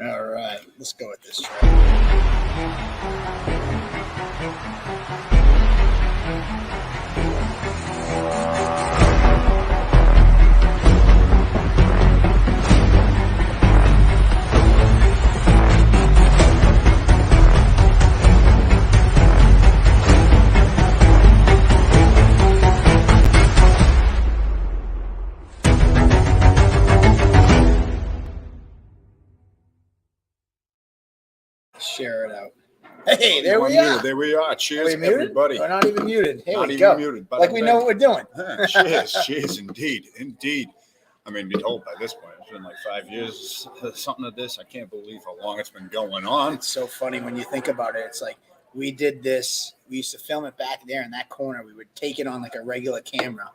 All right, let's go with this track. Share it out. Hey, there we are. There we are. Cheers, Are we everybody. We're not even muted. Here Not we even go. muted. Like we know what we're doing. Cheers, indeed. I mean, you'd hope by this point. It's been like 5 years, something of this. I can't believe how long it's been going on. It's so funny when you think about it. It's like we did this. We used to film it back there in that corner. We would take it on like a regular camera,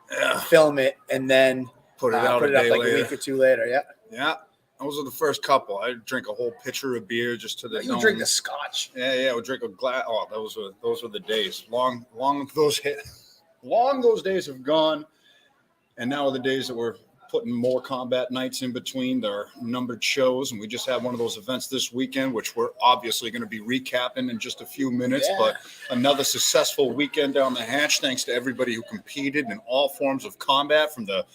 film it, and then Put it out like later. a week or two later. Yeah. Yeah. Those are the first couple. I drink a whole pitcher of beer just to the. You drink the scotch. Yeah. We'll drink a glass. Oh, those were the days. Long those days have gone, and now are the days that we're putting more combat nights in between their numbered shows, and we just had one of those events this weekend, which we're obviously going to be recapping in just a few minutes. Yeah. But another successful weekend down the hatch, thanks to everybody who competed in all forms of combat, from the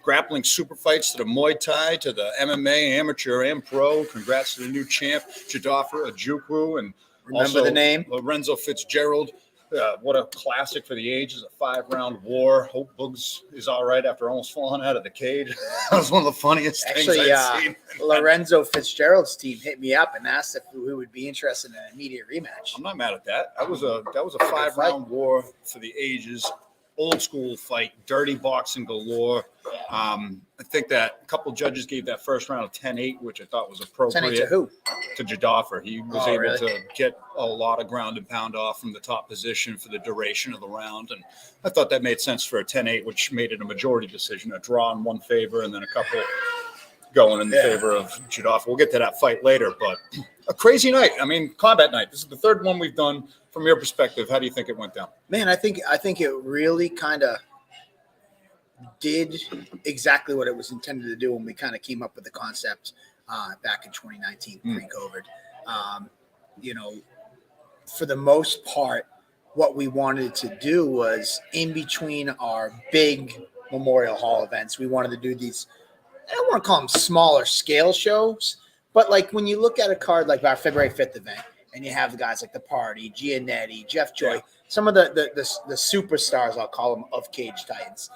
grappling super fights to the Muay Thai to the MMA, amateur and pro. Congrats to the new champ, Gothier, Ojukwu, and Remember also the name? Lorenzo Fitzgerald. What a classic for the ages, a 5-round war. Hope Boogs is all right after almost falling out of the cage. That was one of the funniest things I've seen. Lorenzo Fitzgerald's team hit me up and asked if we would be interested in an immediate rematch. I'm not mad at that. That was a 5-round war for the ages. Old school fight, dirty boxing galore. I think that a couple judges gave that first round a 10-8, which I thought was appropriate. 10-8 to who? To Gothier. He was able really? to get a lot of ground and pound off from the top position for the duration of the round. And I thought that made sense for a 10-8, which made it a majority decision, a draw in one favor, and then a couple going in favor of Gothier. We'll get to that fight later, but a crazy night. I mean, combat night. This is the third one we've done. From your perspective, how do you think it went down? Man, I think it really kind of did exactly what it was intended to do when we kind of came up with the concept back in 2019, pre-COVID. For the most part, what we wanted to do was in between our big Memorial Hall events, we wanted to do these, I don't want to call them smaller scale shows, but like when you look at a card like our February 5th event, and you have the guys like The Party, Giannetti, Jeff Joy, some of the superstars, I'll call them, of Cage Titans.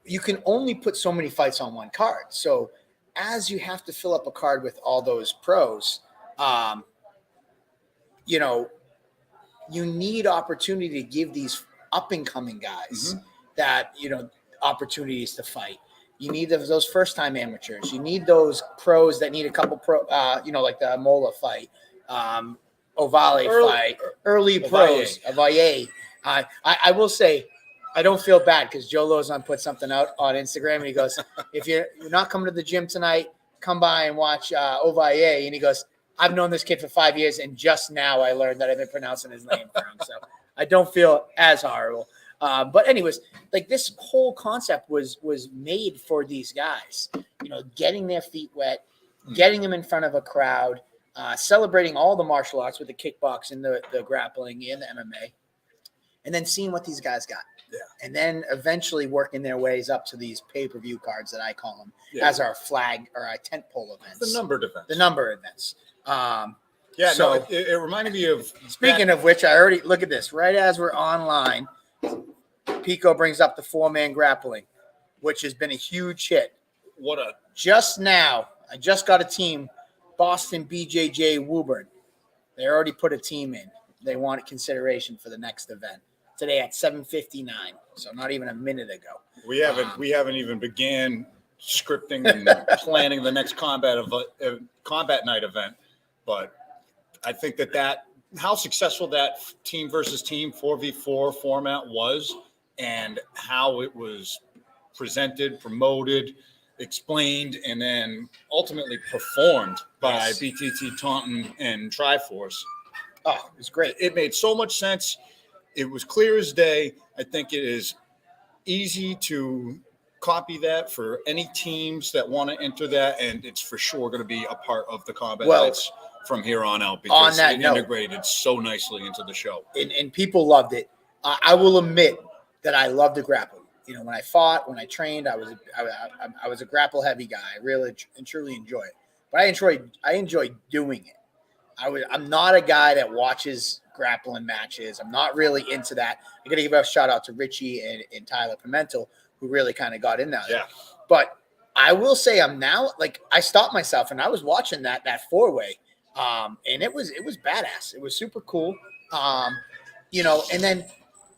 You can only put so many fights on one card. So as you have to fill up a card with all those pros, you need opportunity to give these up-and-coming guys that, opportunities to fight. You need those first-time amateurs. You need those pros that need a couple like the Mola fight. Ovale fight, early pros, Avaye. I will say, I don't feel bad because Joe Lozon put something out on Instagram and he goes, if you're not coming to the gym tonight, come by and watch Ovaye. And he goes, I've known this kid for 5 years and just now I learned that I've been pronouncing his name wrong. So I don't feel as horrible. But anyways, like this whole concept was made for these guys, getting their feet wet, getting them in front of a crowd, celebrating all the martial arts with the kickboxing, the grappling, and the MMA, and then seeing what these guys got. Yeah. And then eventually working their ways up to these pay-per-view cards that I call them as our flag or our tentpole events. The numbered events. It reminded me of... Speaking of which, I already... Look at this. Right as we're online, Pico brings up the 4-man grappling, which has been a huge hit. Just now, I just got a team... Boston BJJ Woburn. They already put a team in. They want consideration for the next event today at 7:59. So not even a minute ago. We haven't even began scripting and planning the next combat night event. But I think that how successful that team versus team 4v4 format was, and how it was presented, promoted, explained, and then ultimately performed by BTT Taunton and Triforce. Oh, it was great. It made so much sense. It was clear as day. I think it is easy to copy that for any teams that want to enter that, and it's for sure going to be a part of the combat Well, nights from here on out because on that it note, integrated so nicely into the show. And people loved it. I will admit that I loved the grappling. You know, when I fought, when I trained, I was a grapple heavy guy. I really and truly enjoy it. But I enjoy doing it. I'm not a guy that watches grappling matches. I'm not really into that. I got to give a shout out to Richie and Tyler Pimentel, who really kind of got in that. Yeah. But I will say I'm now like I stopped myself and I was watching that 4-way, and it was badass. It was super cool. You know, and then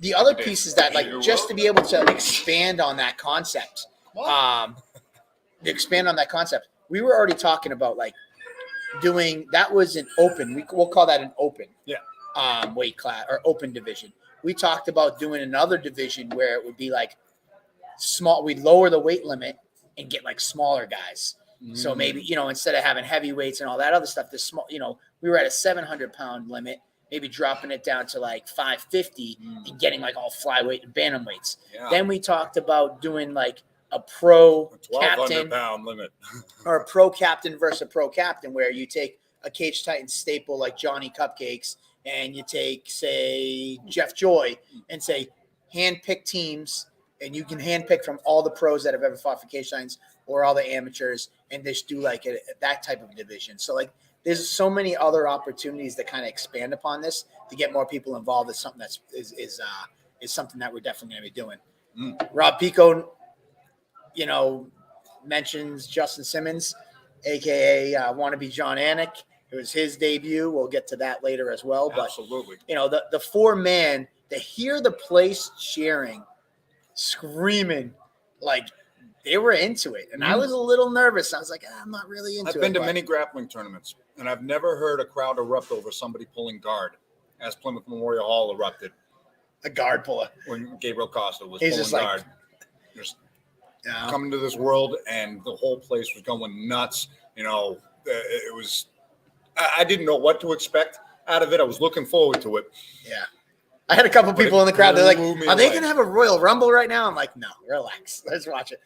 the other piece is that like just to be able to expand on that concept, we were already talking about like doing that was an open. We'll call that an open. Yeah. Weight class or open division. We talked about doing another division where it would be like small. We'd lower the weight limit and get like smaller guys. So maybe, you know, instead of having heavyweights and all that other stuff, this small, you know, we were at a 700-pound limit, maybe dropping it down to like 550 and getting like all flyweight and bantamweights. Yeah. Then we talked about doing like a pro captain pound limit or a pro captain versus a pro captain, where you take a Cage Titan staple like Johnny Cupcakes and you take, say, Jeff Joy and say hand-pick teams, and you can hand-pick from all the pros that have ever fought for Cage Titans or all the amateurs, and just do like that type of division. So like there's so many other opportunities that kind of expand upon this to get more people involved. Is something that's is something that we're definitely going to be doing. Rob Pico, you know, mentions Justin Simmons, aka wannabe John Anik. It was his debut. We'll get to that later as well. But absolutely, you know, the 4-man, to hear the place cheering, screaming, like they were into it, and I was a little nervous. I was like, I'm not really into it. I've been to many grappling tournaments, and I've never heard a crowd erupt over somebody pulling guard, as Plymouth Memorial Hall erupted. A guard puller When Gabriel Costa was He's pulling just like, guard. Just coming to this world, and the whole place was going nuts. You know, it was. I didn't know what to expect out of it. I was looking forward to it. Yeah. I had a couple people in the crowd. They're like, are they going to have a Royal Rumble right now? I'm like, no, relax. Let's watch it.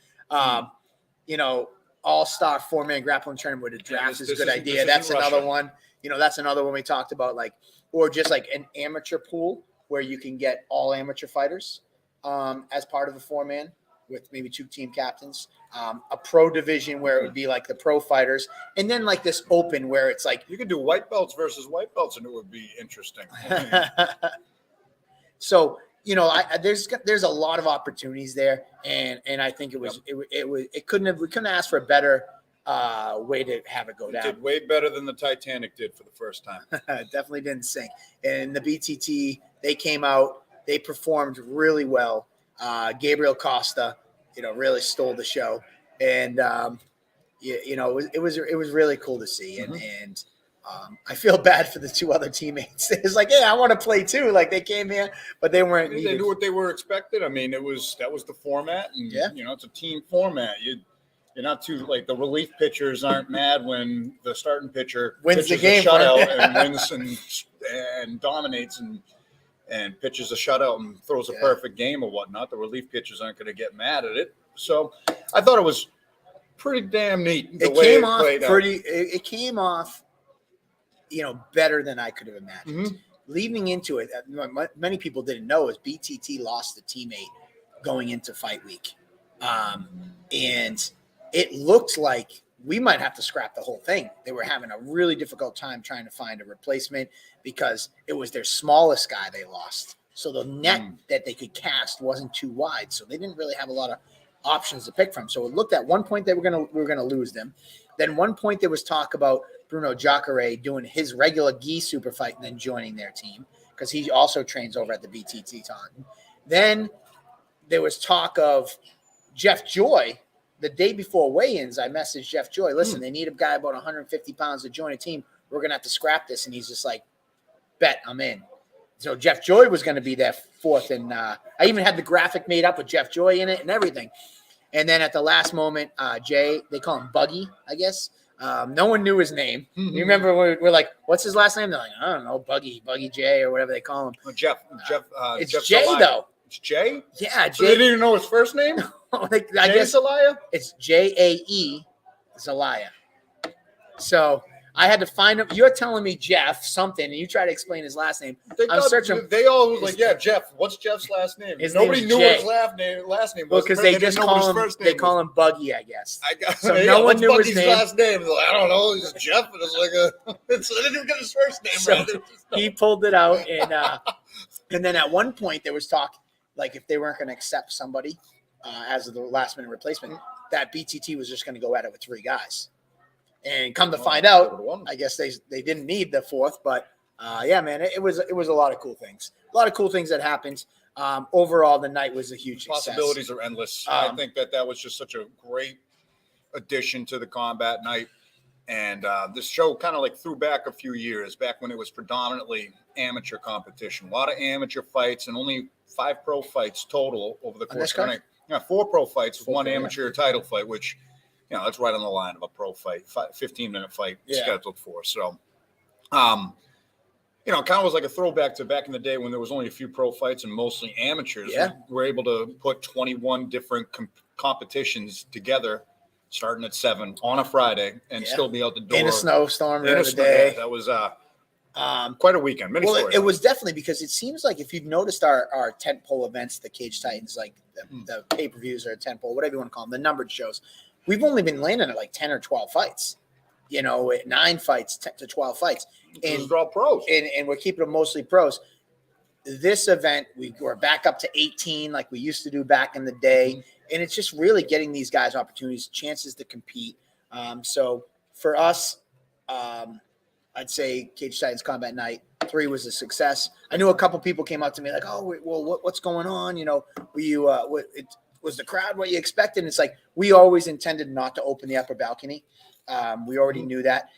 You know, all-star 4-man grappling tournament with a draft is a good idea. That's another one. You know, that's another one we talked about, like, or just like an amateur pool where you can get all amateur fighters as part of the 4-man with maybe 2 team captains, a pro division where it would be like the pro fighters, and then like this open where it's like you could do white belts versus white belts, and it would be interesting. So, you know, there's a lot of opportunities there, and I think we couldn't ask for a better way to have it go down. It did way better than the Titanic did for the first time. Definitely didn't sink. And the BTT, they came out, they performed really well. Gabriel Costa, you know, really stole the show, and you know, it was really cool to see, and I feel bad for the 2 other teammates. It's like, hey, I want to play too. Like they came here, but they weren't. They knew what they were expected. I mean, that was the format, and you know, it's a team format. You're not too like the relief pitchers aren't mad when the starting pitcher wins the game, shutout and wins and dominates and pitches a shutout and throws a perfect game or whatnot. The relief pitchers aren't going to get mad at it. So I thought it was pretty damn neat. It came off, you know, better than I could have imagined. Leading into it, many people didn't know is BTT lost a teammate going into fight week. And it looked like we might have to scrap the whole thing. They were having a really difficult time trying to find a replacement because it was their smallest guy they lost. So the net that they could cast wasn't too wide. So they didn't really have a lot of options to pick from. So it looked at one point we were gonna lose them. Then one point there was talk about Bruno Jacare doing his regular gi super fight and then joining their team because he also trains over at the BTT Taunton. Then there was talk of Jeff Joy. The day before weigh-ins, I messaged Jeff Joy, listen, they need a guy about 150 pounds to join a team. We're going to have to scrap this. And he's just like, bet, I'm in. So Jeff Joy was going to be there 4th. And I even had the graphic made up with Jeff Joy in it and everything. And then at the last moment, Jay, they call him Buggy, I guess. No one knew his name. You remember we're like, what's his last name? They're like, I don't know, Buggy Jay or whatever they call him. Jeff. It's Jeff Jay, Zelaya. though. It's Jay? Yeah, So they Jay. didn't even know his first name? I guess Zelaya? it's Jae Zelaya. So I had to find him. You're telling me Jeff something, and you try to explain his last name. I'm searching. They all was like, yeah, Jeff. What's Jeff's last name? Nobody knew Jay. his last name. Well, because they just call him. They call him Buggy, I guess. So no one knew his name. Last name. Like, I don't know. It's Jeff. And it's like I didn't even get his first name So right. he pulled it out, and then at one point there was talk like if they weren't going to accept somebody as the last minute replacement, that BTT was just going to go at it with 3 guys. And come to find out, I guess they didn't need the 4th, but yeah, man, it was a lot of cool things. A lot of cool things that happened. Overall, the night was a huge success. Possibilities are endless. I think that was just such a great addition to the combat night. And this show kind of like threw back a few years, back when it was predominantly amateur competition. A lot of amateur fights and only 5 pro fights total over the course of the night. Yeah, 4 pro fights, 1 amateur title fight, which, that's right on the line of a pro fight, 15-minute fight scheduled for. So, kind of was like a throwback to back in the day when there was only a few pro fights and mostly amateurs. Yeah. We were able to put 21 different competitions together, starting at 7 on a Friday, and still be out the door. In a snowstorm in during a the day. That was quite a weekend. Many stories. It was definitely because it seems like if you've noticed our tentpole events, the Cage Titans, like the pay-per-views or tentpole, whatever you want to call them, the numbered shows, we've only been landing at like 10 or 12 fights, at 9 fights, 10 to 12 fights. And they're all pros. And we're keeping them mostly pros. This event, we're back up to 18 like we used to do back in the day. And it's just really getting these guys opportunities, chances to compete. So for us, I'd say Cage Titans Combat Night 3 was a success. I knew a couple people came up to me like, "Oh, well, what's going on? Was the crowd what you expected?" And it's like we always intended not to open the upper balcony. We already knew that.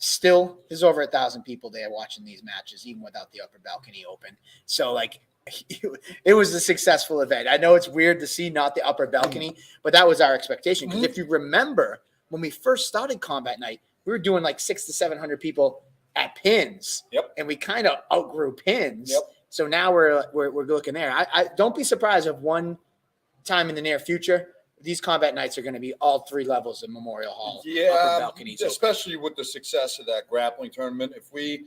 Still, there's over 1,000 people there watching these matches, even without the upper balcony open. So, like, it was a successful event. I know it's weird to see not the upper balcony, but that was our expectation. Because if you remember, when we first started Combat Night, we were doing like 600 to 700 people at Pins. Yep. And we kind of outgrew Pins. Yep. So now we're looking there. I don't be surprised if one time in the near future, these combat nights are going to be all 3 levels of Memorial Hall. Yeah, balconies especially with the success of that grappling tournament. If we,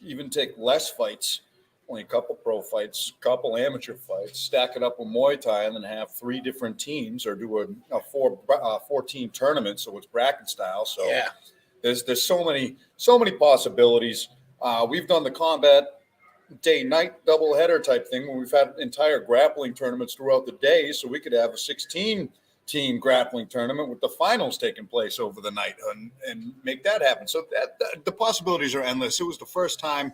even take less fights, only a couple pro fights, a couple amateur fights, stack it up with Muay Thai, and then have 3 different teams, or do a 4-team tournament, so it's bracket style. So yeah, there's so many possibilities. We've done the combat day-night doubleheader type thing where we've had entire grappling tournaments throughout the day, so we could have a 16-team grappling tournament with the finals taking place over the night and make that happen. So that the possibilities are endless. It was the first time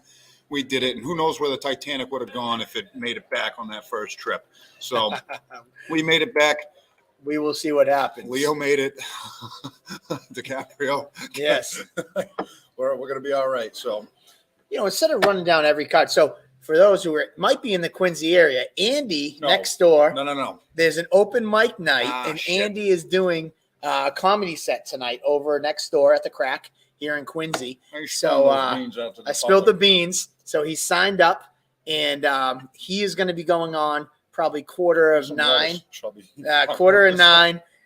we did it, and who knows where the Titanic would have gone if it made it back on that first trip. So we made it back. We will see what happens. Leo made it. DiCaprio. Yes. We're going to be all right. So, instead of running down every card, so for those who might be in the Quincy area, Andy next door. No. There's an open mic night, Shit. Andy is doing a comedy set tonight over next door at the Crack here in Quincy. So I spilled the beans. So he signed up, and he is going to be going on probably quarter of 9.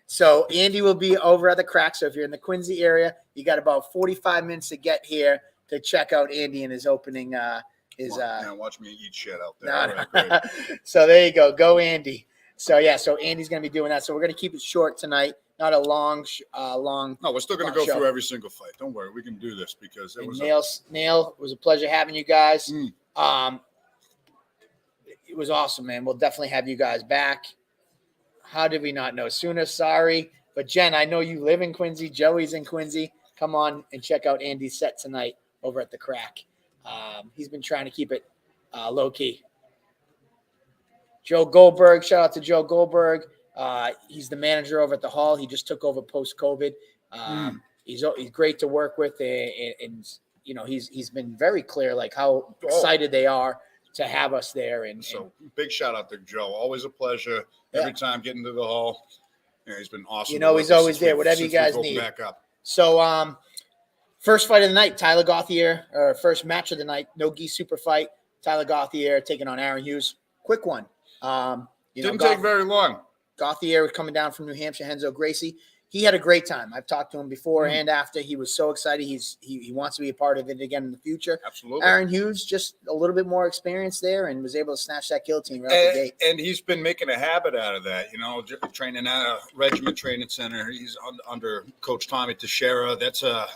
So Andy will be over at the Crack. So if you're in the Quincy area, you got about 45 minutes to get here to check out Andy and his opening. Watch me eat shit out there. Right, so there you go. Go Andy. So Andy's going to be doing that. So we're going to keep it short tonight. Not a long. No, we're still going to go through every single fight. Don't worry, we can do this because it was Nail. It was a pleasure having you guys. It was awesome, man. We'll definitely have you guys back. How did we not know sooner? Sorry, but Jen, I know you live in Quincy. Joey's in Quincy. Come on and check out Andy's set tonight over at the Crack. He's been trying to keep it low key. Joe Goldberg, shout out to Joe Goldberg. He's the manager over at the Hall. He just took over post-COVID. He's great to work with, and he's been very clear like how excited they are to have us there. And so big shout out to Joe. Always a pleasure. Every time getting to the Hall. He's been awesome. He's always there. Whatever you guys need. Back up. So first fight of the night, Tyler Gothier, or first match of the night, no gi super fight. Tyler Gothier taking on Aaron Hughes. quick one. Didn't take very long. Gothier was coming down from New Hampshire, Henzo Gracie. He had a great time. I've talked to him before and after. He was so excited. He wants to be a part of it again in the future. Absolutely. Aaron Hughes, just a little bit more experience there and was able to snatch that guillotine right out the gate. And he's been making a habit out of that, training at a regiment training center. He's under Coach Tommy Teixeira. That's a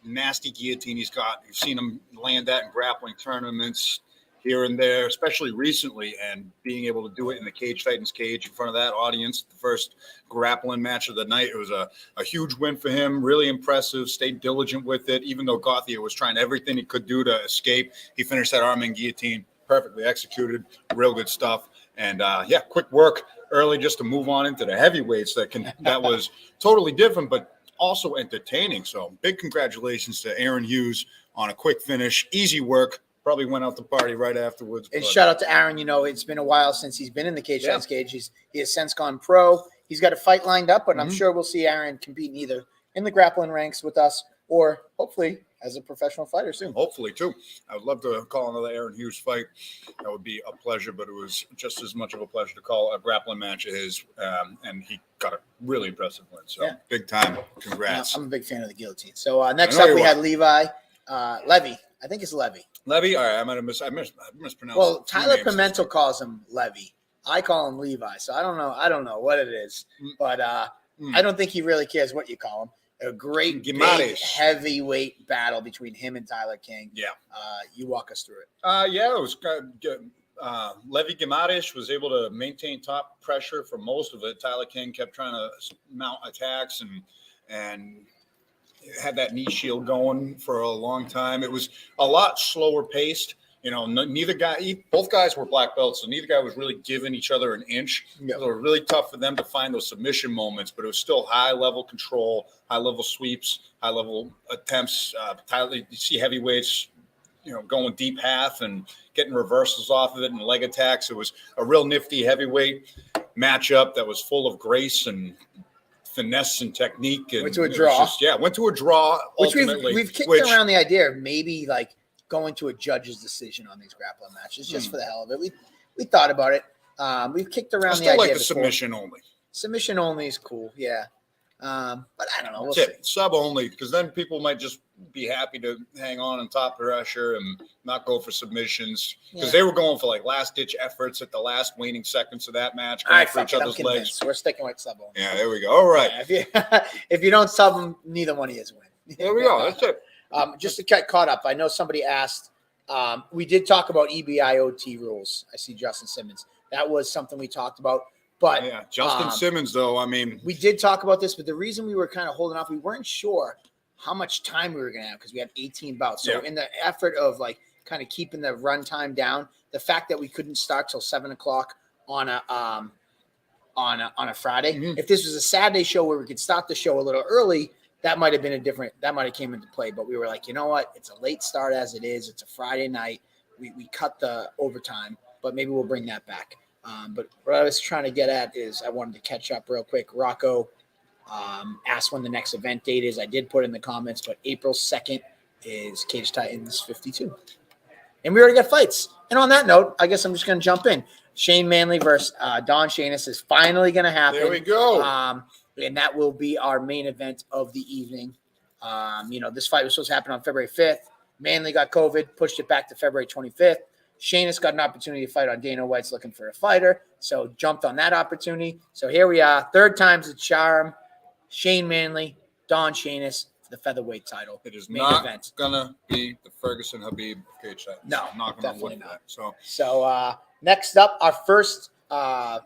nasty guillotine he's got. You've seen him land that in grappling tournaments here and there, especially recently, and being able to do it in the Cage Titans cage in front of that audience, the first grappling match of the night. It was a huge win for him, really impressive, stayed diligent with it, even though Gothier was trying everything he could do to escape. He finished that arm in guillotine, perfectly executed, real good stuff. And quick work early just to move on into the heavyweights that was totally different, but also entertaining. So big congratulations to Aaron Hughes on a quick finish, easy work. Probably went out to party right afterwards. And shout out to Aaron. It's been a while since he's been in the Cage Titans cage. He has since gone pro. He's got a fight lined up, but I'm sure we'll see Aaron compete either in the grappling ranks with us or hopefully as a professional fighter soon. Hopefully, too. I would love to call another Aaron Hughes fight. That would be a pleasure, but it was just as much of a pleasure to call a grappling match of his, and he got a really impressive win. So big time. Congrats. I'm a big fan of the guillotine. So next up we had Levy. I think it's Levy. Levy? All right, I mispronounced. Well, Tyler Pimentel calls him Levy. I call him Levi. So I don't know what it is, but I don't think he really cares what you call him. A great big heavyweight battle between him and Tyler King. Yeah. You walk us through it. It was good. Levy Gimares was able to maintain top pressure for most of it. Tyler King kept trying to mount attacks and had that knee shield going for a long time. It was a lot slower paced. Both guys were black belts, so neither guy was really giving each other an inch. Yeah. It was really tough for them to find those submission moments, but it was still high level control, high level sweeps, high level attempts. You see heavyweights, going deep half and getting reversals off of it and leg attacks. It was a real nifty heavyweight matchup that was full of grace and finesse and technique. And went to a draw. Went to a draw. Which we've kicked around the idea of maybe like going to a judge's decision on these grappling matches just for the hell of it. We thought about it. We've kicked around the idea. Like the submission only. Submission only is cool, yeah. But I don't know. We'll see. Sub only, because then people might just be happy to hang on and top pressure and not go for submissions, because they were going for like last ditch efforts at the last waning seconds of that match. All right, for each other's legs. We're sticking with sub only. Yeah, there we go. All right. Yeah, if you don't sub them, neither one of you is win. There we go. That's it. Just to get caught up, I know somebody asked. We did talk about EBIOT rules. I see Justin Simmons. That was something we talked about. But Justin Simmons, though, I mean, we did talk about this, but the reason we were kind of holding off, we weren't sure how much time we were going to have because we had 18 bouts. So in the effort of like kind of keeping the run time down, the fact that we couldn't start till 7:00 on a Friday, if this was a Saturday show where we could start the show a little early, that might have been that might have came into play. But we were like, you know what? It's a late start as it is. It's a Friday night. We cut the overtime, but maybe we'll bring that back. But what I was trying to get at is I wanted to catch up real quick. Rocco asked when the next event date is. I did put in the comments, but April 2nd is Cage Titans 52. And we already got fights. And on that note, I guess I'm just going to jump in. Shane Manley versus Don Shanis is finally going to happen. There we go. And that will be our main event of the evening. This fight was supposed to happen on February 5th. Manley got COVID, pushed it back to February 25th. Shanis got an opportunity to fight on Dana White's looking for a fighter, so jumped on that opportunity. So here we are, third time's the charm. Shane Manley, Don Shanis for the featherweight title. It is not going to be the Ferguson Habib cage fight. No, I'm not going to win that. So next up, our first Muay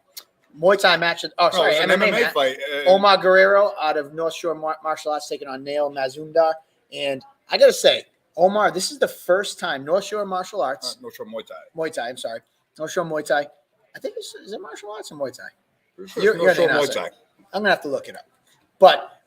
Thai match. MMA fight. Omar Guerrero out of North Shore Martial Arts taking on Nail Nasumda. And I got to say, Omar, this is the first time North Shore Martial Arts. North Shore Muay Thai. Muay Thai, I'm sorry. North Shore Muay Thai. I think is it martial arts or Muay Thai? Sure North Shore Muay Thai. I'm going to have to look it up. But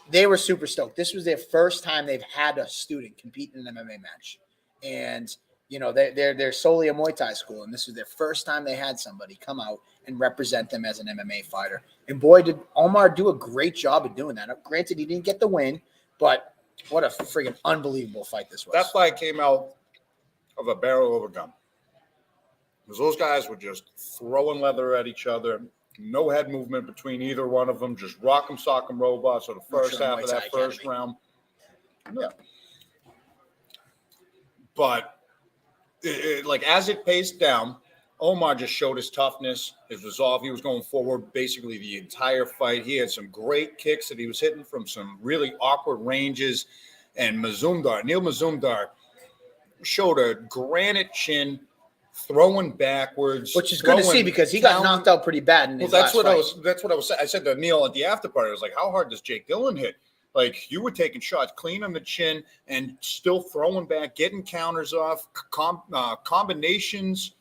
they were super stoked. This was their first time they've had a student compete in an MMA match. And, they're solely a Muay Thai school. And this was their first time they had somebody come out and represent them as an MMA fighter. And boy, did Omar do a great job of doing that. Granted, he didn't get the win, but what a friggin' unbelievable fight this was. That fight came out of a barrel of a gun. It because those guys were just throwing leather at each other. No head movement between either one of them. Just rock 'em, sock 'em robots. So the first half of that first round. Yeah. But like as it paced down, Omar just showed his toughness, his resolve. He was going forward basically the entire fight. He had some great kicks that he was hitting from some really awkward ranges. And Neil Mazumdar showed a granite chin, throwing backwards, which is good to see because he got knocked out pretty bad in his last fight. That's what I was saying. I said to Neil at the after party, I was like, how hard does Jake Dillon hit? Like, you were taking shots clean on the chin and still throwing back, getting counters off, combinations.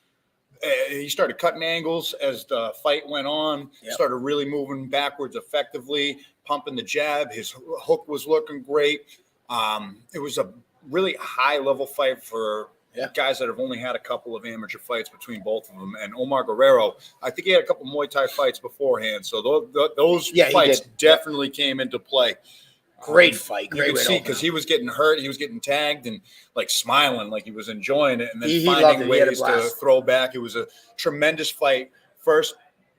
He started cutting angles as the fight went on. Yep. Started really moving backwards effectively, pumping the jab. His hook was looking great. It was a really high-level fight for guys that have only had a couple of amateur fights between both of them. And Omar Guerrero, I think he had a couple Muay Thai fights beforehand. So those fights definitely came into play. Great fight. Great. You could see because he was getting hurt. He was getting tagged and like smiling like he was enjoying it. And then finding ways to throw back. It was a tremendous fight. First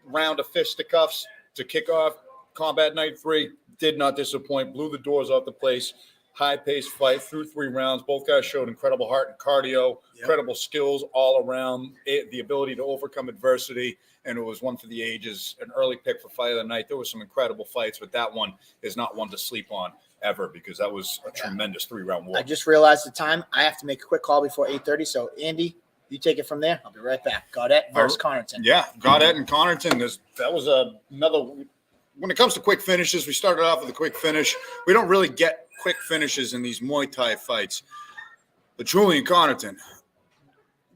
round of fisticuffs to kick off Combat Night 3. Did not disappoint. Blew the doors off the place. High-paced fight through 3 rounds. Both guys showed incredible heart and cardio, incredible skills all around, the ability to overcome adversity, and it was one for the ages, an early pick for Fight of the Night. There were some incredible fights, but that one is not one to sleep on ever because that was a tremendous 3-round war. I just realized the time. I have to make a quick call before 8:30, so Andy, you take it from there. I'll be right back. Gothier versus Connaughton. Yeah, Gothier and Connaughton. That was another – when it comes to quick finishes, we started off with a quick finish. We don't really get quick finishes in these Muay Thai fights. But Julian Connaughton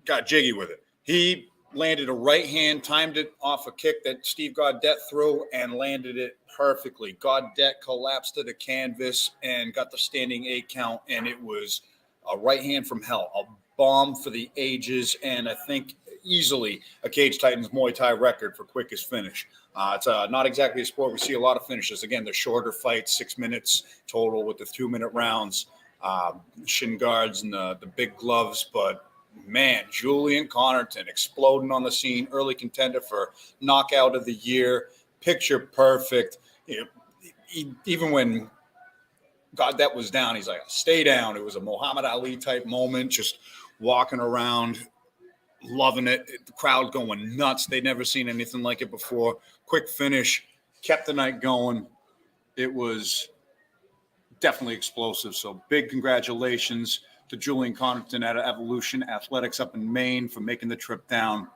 got jiggy with it. He landed a right hand, timed it off a kick that Steve Gothier threw, and landed it perfectly. Gothier collapsed to the canvas and got the standing 8 count, and it was a right hand from hell, a bomb for the ages, and I think easily a Cage Titans Muay Thai record for quickest finish. It's not exactly a sport we see a lot of finishes. Again, they're shorter fights, 6 minutes total with the 2-minute rounds, shin guards and the big gloves. But, man, Julian Connaughton exploding on the scene, early contender for knockout of the year, picture perfect. Even when Gothier was down, he's like, stay down. It was a Muhammad Ali type moment, just walking around, loving it. The crowd going nuts. They'd never seen anything like it before. Quick finish, kept the night going. It was definitely explosive. So big congratulations to Julian Connaughton at Evolution Athletics up in Maine for making the trip down.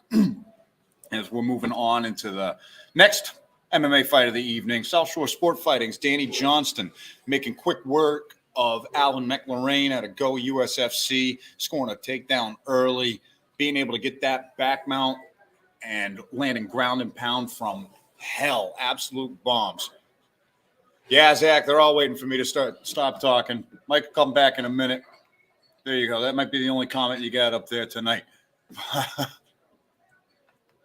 As we're moving on into the next MMA fight of the evening, South Shore Sport Fighting's Danny Johnston making quick work of Alvin McLaren out of Go USFC, scoring a takedown early, being able to get that back mount and landing ground and pound from hell, absolute bombs. Yeah, Zach, they're all waiting for me to stop talking. Mike, come back in a minute. There you go. That might be the only comment you got up there tonight.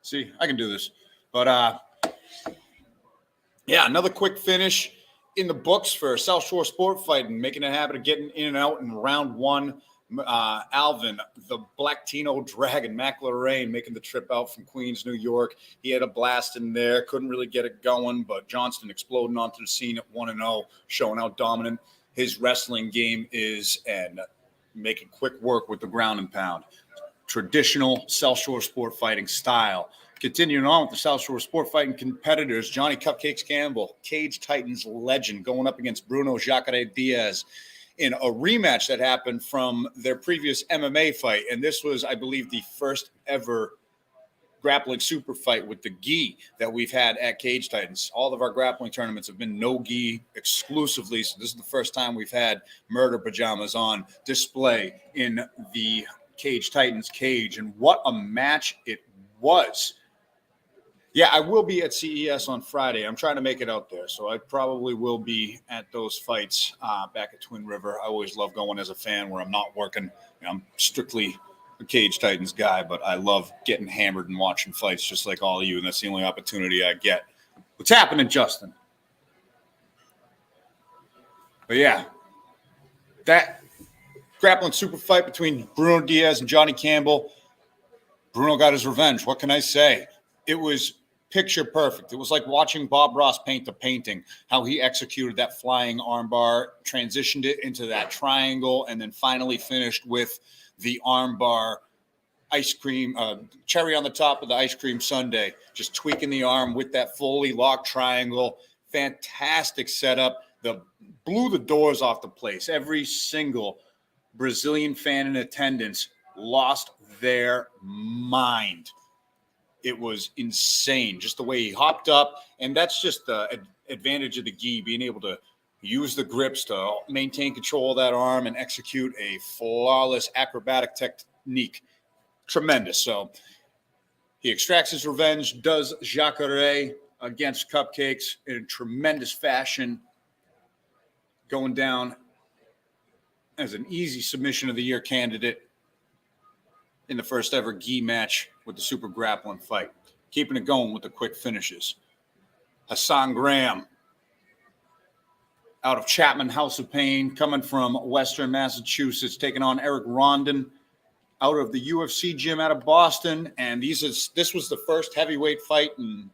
See, I can do this. But, yeah, another quick finish in the books for South Shore Sport Fighting, making a habit of getting in and out in round 1. Alvin, the Blacktino Dragon, McLaren, making the trip out from Queens, New York. He had a blast in there, couldn't really get it going, but Johnston exploding onto the scene at 1-0, showing how dominant his wrestling game is and making quick work with the ground and pound. Traditional South Shore Sport Fighting style. Continuing on with the South Shore Sport Fighting competitors, Johnny Cupcakes Campbell, Cage Titans legend, going up against Bruno Jacare Diaz in a rematch that happened from their previous MMA fight. And this was, I believe, the first ever grappling super fight with the gi that we've had at Cage Titans. All of our grappling tournaments have been no gi exclusively. So this is the first time we've had murder pajamas on display in the Cage Titans cage. And what a match it was. Yeah, I will be at CES on Friday. I'm trying to make it out there, so I probably will be at those fights back at Twin River. I always love going as a fan where I'm not working. I'm strictly a Cage Titans guy, but I love getting hammered and watching fights just like all of you, and that's the only opportunity I get. What's happening, Justin? But yeah, that grappling super fight between Bruno Diaz and Johnny Campbell. Bruno got his revenge. What can I say? It was picture perfect. It was like watching Bob Ross paint a painting, how he executed that flying armbar, transitioned it into that triangle, and then finally finished with the armbar ice cream, cherry on the top of the ice cream sundae, just tweaking the arm with that fully locked triangle. Fantastic setup. Blew the doors off the place. Every single Brazilian fan in attendance lost their mind. It was insane, just the way he hopped up. And that's just the advantage of the gi, being able to use the grips to maintain control of that arm and execute a flawless acrobatic technique. Tremendous. So he extracts his revenge, does Jacare against Cupcakes in tremendous fashion, going down as an easy submission of the year candidate in the first ever gi match with the Super Grappling fight. Keeping it going with the quick finishes. Hassan Graham out of Chapman House of Pain, coming from Western Massachusetts, taking on Eric Rondon out of the UFC gym out of Boston. And this was the first heavyweight fight in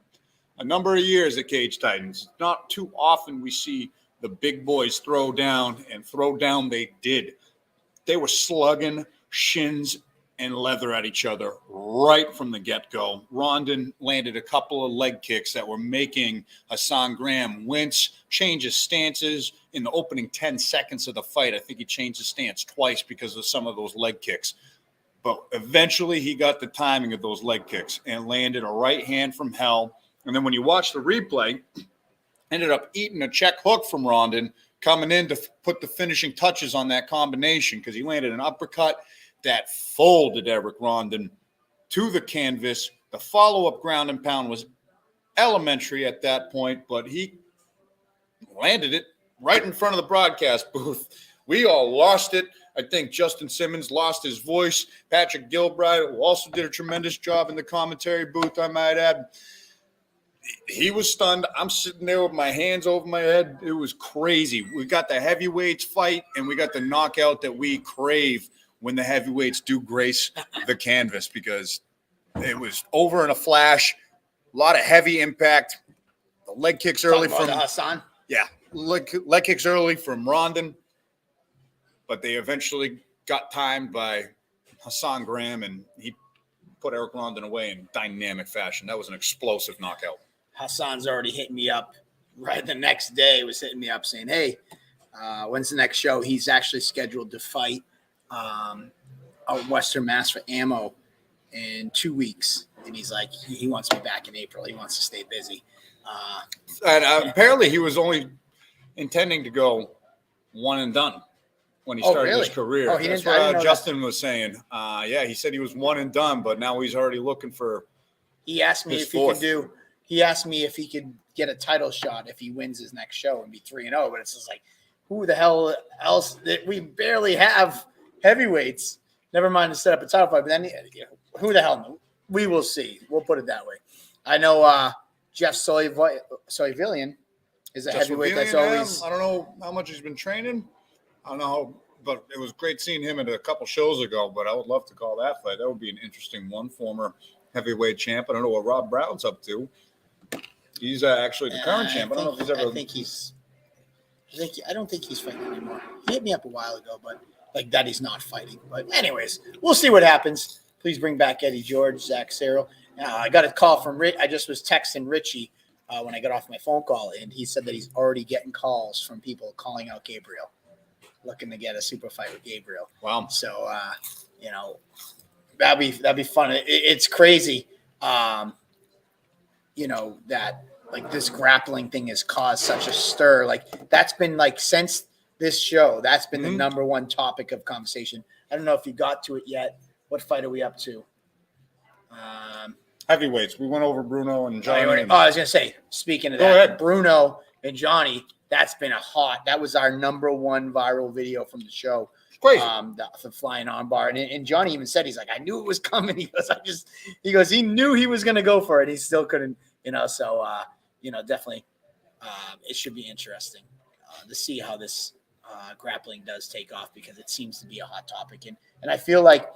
a number of years at Cage Titans. Not too often we see the big boys throw down, and throw down they did. They were slugging shins and leather at each other right from the get-go. Rondon landed a couple of leg kicks that were making Hassan Graham wince, change his stances. In the opening 10 seconds of the fight, I think he changed his stance twice because of some of those leg kicks. But eventually he got the timing of those leg kicks and landed a right hand from hell. And then when you watch the replay, ended up eating a check hook from Rondon, coming in to put the finishing touches on that combination, because he landed an uppercut that folded Eric Rondon to the canvas. The follow-up ground and pound was elementary at that point, but he landed it right in front of the broadcast booth. We all lost it. I think Justin Simmons lost his voice. Patrick Gilbride, who also did a tremendous job in the commentary booth, I might add. He was stunned. I'm sitting there with my hands over my head. It was crazy. We got the heavyweights fight, and we got the knockout that we crave when the heavyweights do grace the canvas, because it was over in a flash. A lot of heavy impact. The leg kicks early from Hassan. Yeah, leg kicks early from Rondon, but they eventually got timed by Hassan Graham, and he put Eric Rondon away in dynamic fashion. That was an explosive knockout. Hassan's already hitting me up right the next day. He was hitting me up saying, hey, when's the next show? He's actually scheduled to fight out Western Mass for ammo in 2 weeks. And he's like, he wants me back in April. He wants to stay busy. And apparently he was only intending to go one and done when he started his career. Oh, he That's didn't, what Justin was saying. Yeah, he said he was one and done, but now he's already looking for He asked me if he could get a title shot if he wins his next show and be 3-0. But it's just like, who the hell else? We barely have heavyweights. Never mind to set up a title fight. But then, who the hell knows? We will see. We'll put it that way. I know Jeff Soyvillian is a heavyweight that's always. I don't know how much he's been training. I don't know, but it was great seeing him at a couple shows ago. But I would love to call that fight. That would be an interesting one. Former heavyweight champ. I don't know what Rob Brown's up to. He's actually the current champ. I don't know if he's ever. I don't think he's fighting anymore. He hit me up a while ago, but like that he's not fighting. But anyways, we'll see what happens. Please bring back Eddie George, Zach Serrell. I got a call from Rich. I just was texting Richie when I got off my phone call, and he said that he's already getting calls from people calling out Gabriel, looking to get a super fight with Gabriel. Wow. So, that'd be fun. It's crazy, that like this grappling thing has caused such a stir. Like that's been like since this show, that's been the number one topic of conversation. I don't know if you got to it yet. What fight are we up to? Heavyweights. We went over Bruno and Johnny. I was gonna say. Speaking of that, Bruno and Johnny. That was our number one viral video from the show. Crazy. The flying armbar, and Johnny even said, he's like, I knew it was coming. He goes, he knew he was gonna go for it. He still couldn't, So definitely, it should be interesting to see how this grappling does take off, because it seems to be a hot topic, and I feel like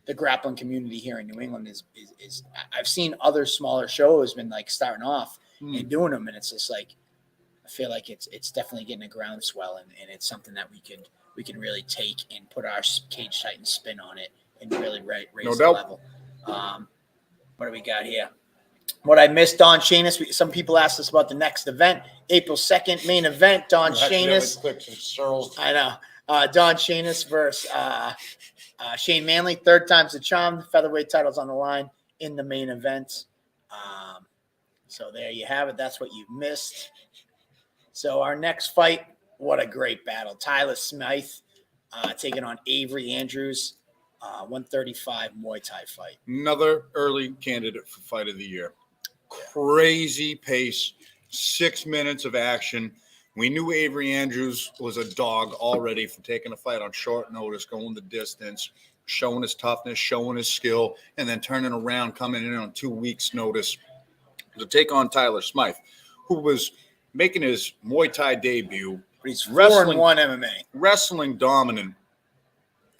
the grappling community here in New England is I've seen other smaller shows been like starting off and doing them, and it's just like I feel like it's definitely getting a groundswell, and it's something that we can really take and put our Cage Titan spin on it and really raise the level. What do we got here? What I missed, Don Shanis. Some people asked us about the next event, April 2nd, main event. Don Shanis. I know. Don Shanis versus Shane Manley. Third time's the charm. The featherweight title's on the line in the main event. So there you have it. That's what you missed. So our next fight, what a great battle. Tyler Smythe taking on Avery Andrews. 135 Muay Thai fight. Another early candidate for fight of the year. Crazy pace, 6 minutes of action. We knew Avery Andrews was a dog already for taking a fight on short notice, going the distance, showing his toughness, showing his skill, and then turning around, coming in on 2 weeks' notice to take on Tyler Smythe, who was making his Muay Thai debut. He's 4-1 MMA. Wrestling dominant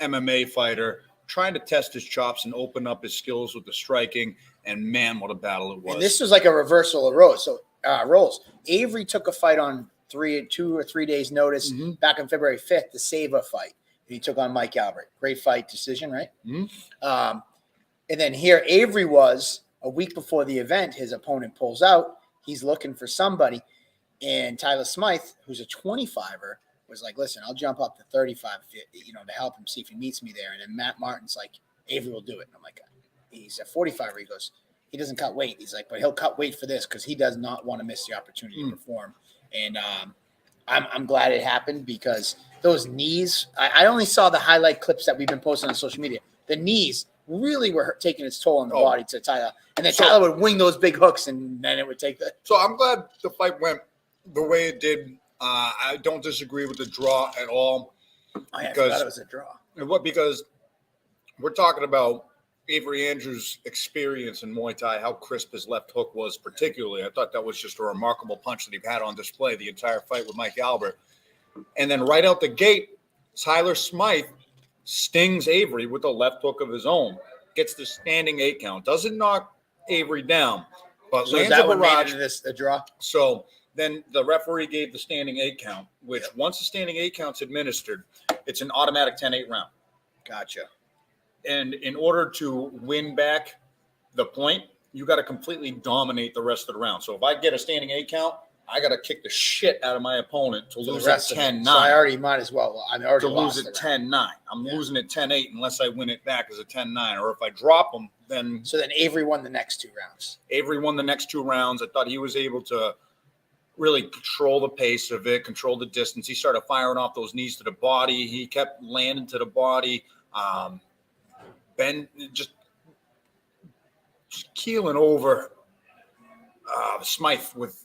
MMA fighter, trying to test his chops and open up his skills with the striking. And man, what a battle it was. And this was like a reversal of roles. So roles. Avery took a fight on 2 or 3 days notice back on February 5th, the Sava fight. He took on Mike Albert. Great fight decision, right? And then here Avery was a week before the event. His opponent pulls out. He's looking for somebody. And Tyler Smythe, who's a 25er, was like, listen, I'll jump up to 35 to help him see if he meets me there. And then Matt Martin's like, Avery will do it. And I'm like, he's a 45er. He goes, he doesn't cut weight. He's like, but he'll cut weight for this because he does not want to miss the opportunity to perform. And I'm glad it happened because those knees, I only saw the highlight clips that we've been posting on social media. The knees really were taking its toll on the body to Tyler. And then Tyler would wing those big hooks and then it would take the. So I'm glad the fight went the way it did. I don't disagree with the draw at all. I thought it was a draw. Because we're talking about Avery Andrews' experience in Muay Thai, how crisp his left hook was particularly. I thought that was just a remarkable punch that he had on display the entire fight with Mike Albert. And then right out the gate, Tyler Smythe stings Avery with a left hook of his own. Gets the standing 8 count. Doesn't knock Avery down. But so lands that what made it a draw? So then the referee gave the standing 8 count, which once the standing 8 count's administered, it's an automatic 10-8 round. Gotcha. And in order to win back the point, you got to completely dominate the rest of the round. So if I get a standing 8 count, I got to kick the shit out of my opponent to lose at 10-9. So I already might as well. I'm already to lose at 10-9. I'm losing at 10-8 unless I win it back as a 10-9. Or if I drop them, then. So then Avery won the next 2 rounds. Avery won the next 2 rounds. I thought he was able to really control the pace of it, control the distance. He started firing off those knees to the body. He kept landing to the body. Ben just keeling over Smythe with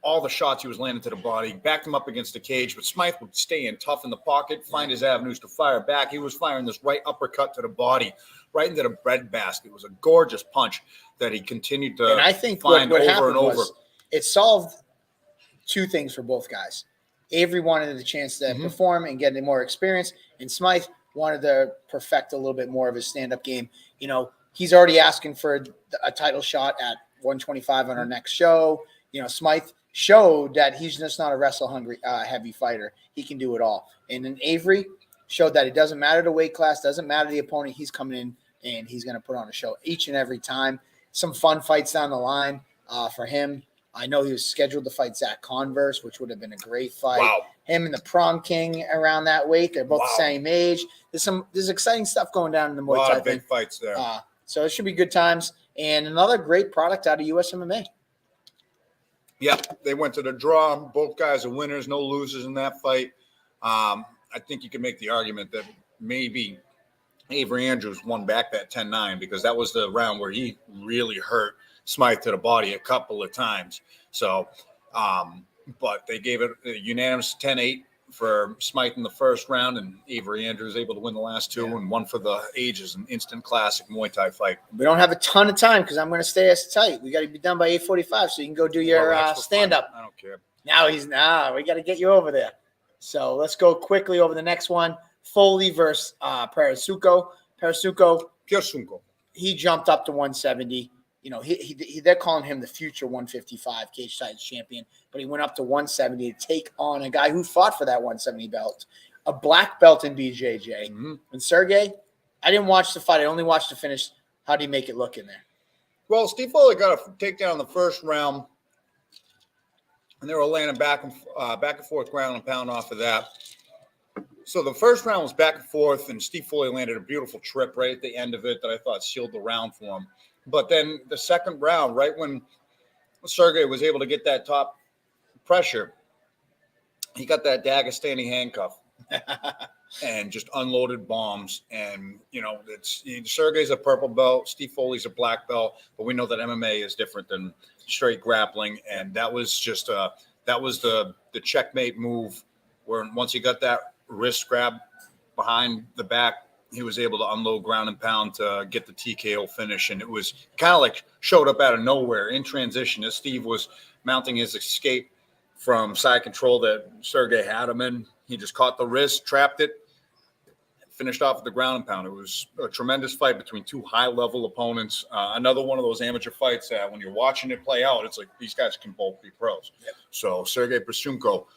all the shots he was landing to the body, backed him up against the cage, but Smythe would stay in tough in the pocket, find his avenues to fire back. He was firing this right uppercut to the body, right into the breadbasket. It was a gorgeous punch that he continued to and I think find what over happened and over. Was it solved 2 things for both guys. Avery wanted the chance to perform and get more experience, and Smythe wanted to perfect a little bit more of his stand-up game. You know, he's already asking for a title shot at 125 on our next show. You know, Smythe showed that he's just not a wrestle-hungry heavy fighter. He can do it all. And then Avery showed that it doesn't matter the weight class, doesn't matter the opponent. He's coming in and he's going to put on a show each and every time. Some fun fights down the line for him. I know he was scheduled to fight Zach Converse, which would have been a great fight. Wow. Him and the Prom King around that weight. They're both the same age. There's exciting stuff going down in the Muay Thai. A lot of big fights there. So it should be good times. And another great product out of US MMA. Yeah, they went to the draw. Both guys are winners, no losers in that fight. I think you can make the argument that maybe Avery Andrews won back that 10-9 because that was the round where he really hurt Smythe to the body a couple of times. So, but they gave it a unanimous 10-8 for Smythe in the first round, and Avery Andrews able to win the last 2 and one for the ages, an instant classic Muay Thai fight. We don't have a ton of time because I'm going to stay as tight. We got to be done by 8:45 so you can go do your stand-up. I don't care. Now we got to get you over there. So let's go quickly over the next one. Foley versus Parasuco. Parasuco Piosunko. He jumped up to 170. You know, they're calling him the future 155 cage size champion, but he went up to 170 to take on a guy who fought for that 170 belt, a black belt in BJJ. Mm-hmm. And Sergey, I didn't watch the fight. I only watched the finish. How do you make it look in there? Well, Steve Foley got a takedown in the first round, and they were landing back and forth, ground and pound off of that. So the first round was back and forth, and Steve Foley landed a beautiful trip right at the end of it that I thought sealed the round for him. But then the second round, right when Sergey was able to get that top pressure, he got that Dagestani handcuff and just unloaded bombs. And, you know, Sergey's a purple belt, Steve Foley's a black belt, but we know that MMA is different than straight grappling. And that was just the checkmate move where once he got that wrist grab behind the back, he was able to unload ground and pound to get the TKO finish. And it was kind of like showed up out of nowhere in transition as Steve was mounting his escape from side control that Sergey had him in. He just caught the wrist, trapped it, finished off with the ground and pound. It was a tremendous fight between two high-level opponents. Another one of those amateur fights that when you're watching it play out, it's like these guys can both be pros. Yep. So Sergey Piosunko,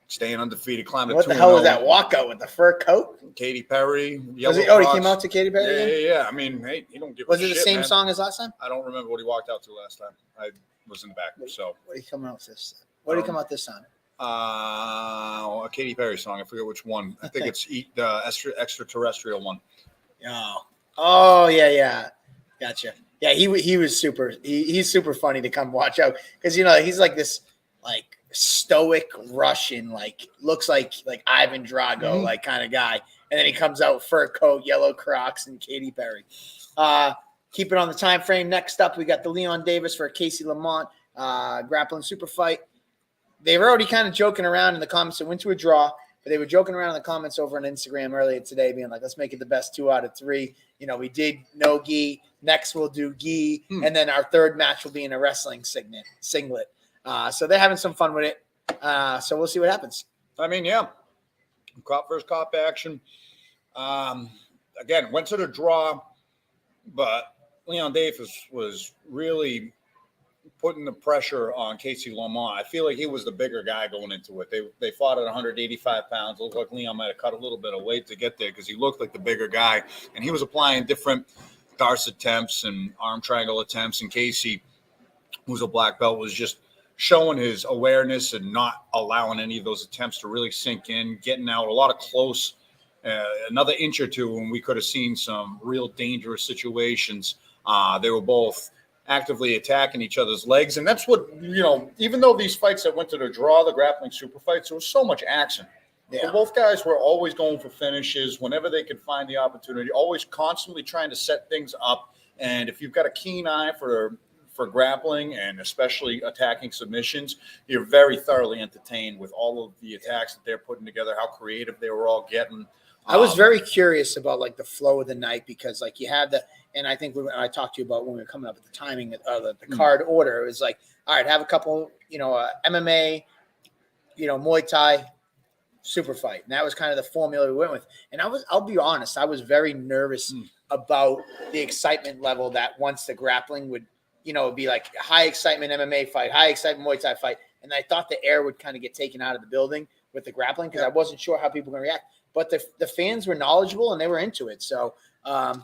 staying undefeated, climbed What the hell was that walkout with the fur coat? Katy Perry. He came out to Katy Perry? Yeah. I mean, hey, he don't give Was a it the shit, same man. song as last time? I don't remember what he walked out to last time. I was in the back, so. What did he come out with this? What did he come out this time? A Katy Perry song. I forget which one. I think it's the extraterrestrial one. Oh, yeah. Gotcha. Yeah, he was super. He's super funny to come watch out because, you know, he's like this like stoic Russian, like looks like Ivan Drago, like kind of guy. And then he comes out fur coat, yellow Crocs, and Katy Perry. Keep it on the time frame. Next up, we got the Leon Davis for Casey Lamont grappling super fight. They were already kind of joking around in the comments. It went to a draw, but they were joking around in the comments over on Instagram earlier today, being like, let's make it the best 2 out of 3. You know, we did no gi. Next, we'll do gi. And then our third match will be in a wrestling singlet. So they're having some fun with it. So we'll see what happens. I mean, yeah. Cop versus cop action. Again, went to the draw, but Leon Davis was really putting the pressure on Casey Lamont. I feel like he was the bigger guy going into it. They fought at 185 pounds. It looked like Leon might have cut a little bit of weight to get there because he looked like the bigger guy. And he was applying different Darce attempts and arm triangle attempts. And Casey, who's a black belt, was just showing his awareness and not allowing any of those attempts to really sink in, getting out a lot of close, another inch or two, and we could have seen some real dangerous situations. They were both actively attacking each other's legs. And that's what, you know, even though these fights that went to the draw, the grappling super fights, there was so much action. Yeah. So both guys were always going for finishes whenever they could find the opportunity, always constantly trying to set things up. And if you've got a keen eye for grappling and especially attacking submissions, you're very thoroughly entertained with all of the attacks that they're putting together, how creative they were all getting. I was very curious about like the flow of the night because like you had and I think when I talked to you about when we were coming up with the timing of the card order, it was like, all right, have a couple, you know, MMA, you know, Muay Thai, super fight. And that was kind of the formula we went with. And I'll be honest, I was very nervous about the excitement level that once the grappling would, you know, be like high excitement MMA fight, high excitement Muay Thai fight. And I thought the air would kind of get taken out of the building with the grappling because I wasn't sure how people were going to react. But the fans were knowledgeable and they were into it. So, I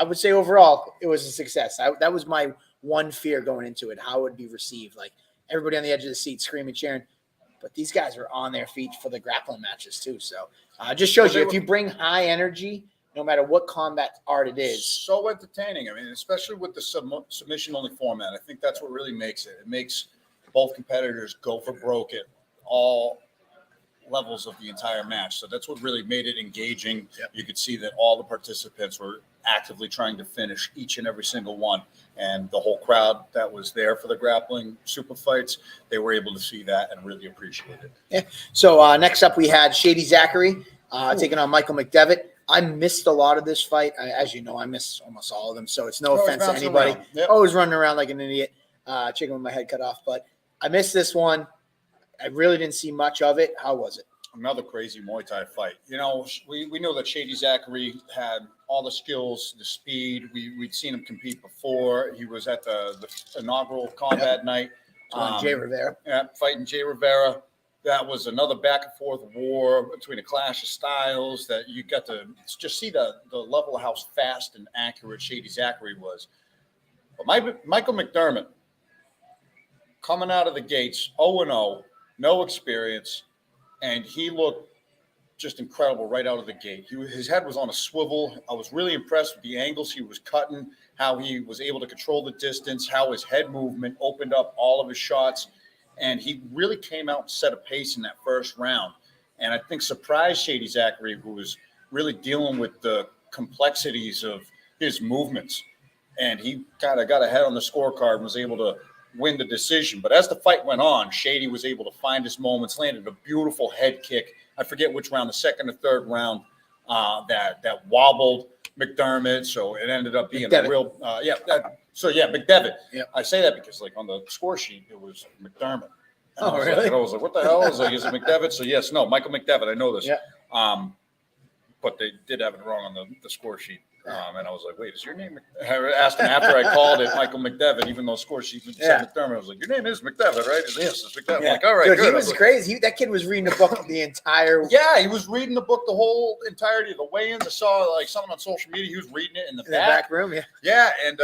would say overall it was a success. That was my one fear going into it, how it would be received. Like everybody on the edge of the seat screaming, cheering. But these guys were on their feet for the grappling matches too. So just shows you if you bring high energy, no matter what combat art it is. So entertaining. I mean, especially with the submission-only format. I think that's what really makes it. It makes both competitors go for broke at all levels of the entire match. So that's what really made it engaging. Yep. You could see that all the participants were actively trying to finish each and every single one. And the whole crowd that was there for the grappling super fights, they were able to see that and really appreciate it. Yeah. So next up we had Shady Zachary taking on Michael Mcdermott. I missed a lot of this fight. As you know, I missed almost all of them. So it's no offense to anybody. Yep. Always running around like an idiot, chicken with my head cut off. But I missed this one. I really didn't see much of it. How was it? another crazy Muay Thai fight. You know, we knew that Shady Zachary had all the skills, the speed. We'd seen him compete before. He was at the inaugural combat night. Jay Rivera. Yeah, fighting Jay Rivera. That was another back and forth war between a clash of styles that you got to just see the level of how fast and accurate Shady Zachary was. But Michael McDermott, coming out of the gates, 0-0, no experience, and he looked just incredible right out of the gate. His head was on a swivel. I was really impressed with the angles he was cutting, how he was able to control the distance, how his head movement opened up all of his shots, and he really came out and set a pace in that first round. And I think surprised Shady Zachary, who was really dealing with the complexities of his movements. And he kind of got ahead on the scorecard and was able to win the decision. But as the fight went on, Shady was able to find his moments, landed a beautiful head kick. I forget which round, the second or third round, that wobbled McDermott. So it ended up being McDevitt. a real, McDevitt. Yep. I say that because, like, on the score sheet, it was McDermott. And Oh, really? I was like, what the hell? I was like, is it McDevitt? So, yes, no, Michael McDevitt. I know this. Yeah. But they did have it wrong on the score sheet. And I was like, wait, is your name? I asked him after I called it Michael McDevitt, even though score sheet said McDermott. I was like, your name is McDevitt, right? He's like, yes, it's McDevitt. Yeah. I'm like, all right, Dude, good. he was crazy. That kid was reading the book the entire. Yeah, he was reading the book the whole entirety of the weigh-ins. I saw like someone on social media. He was reading it in the back room. Yeah. Yeah, and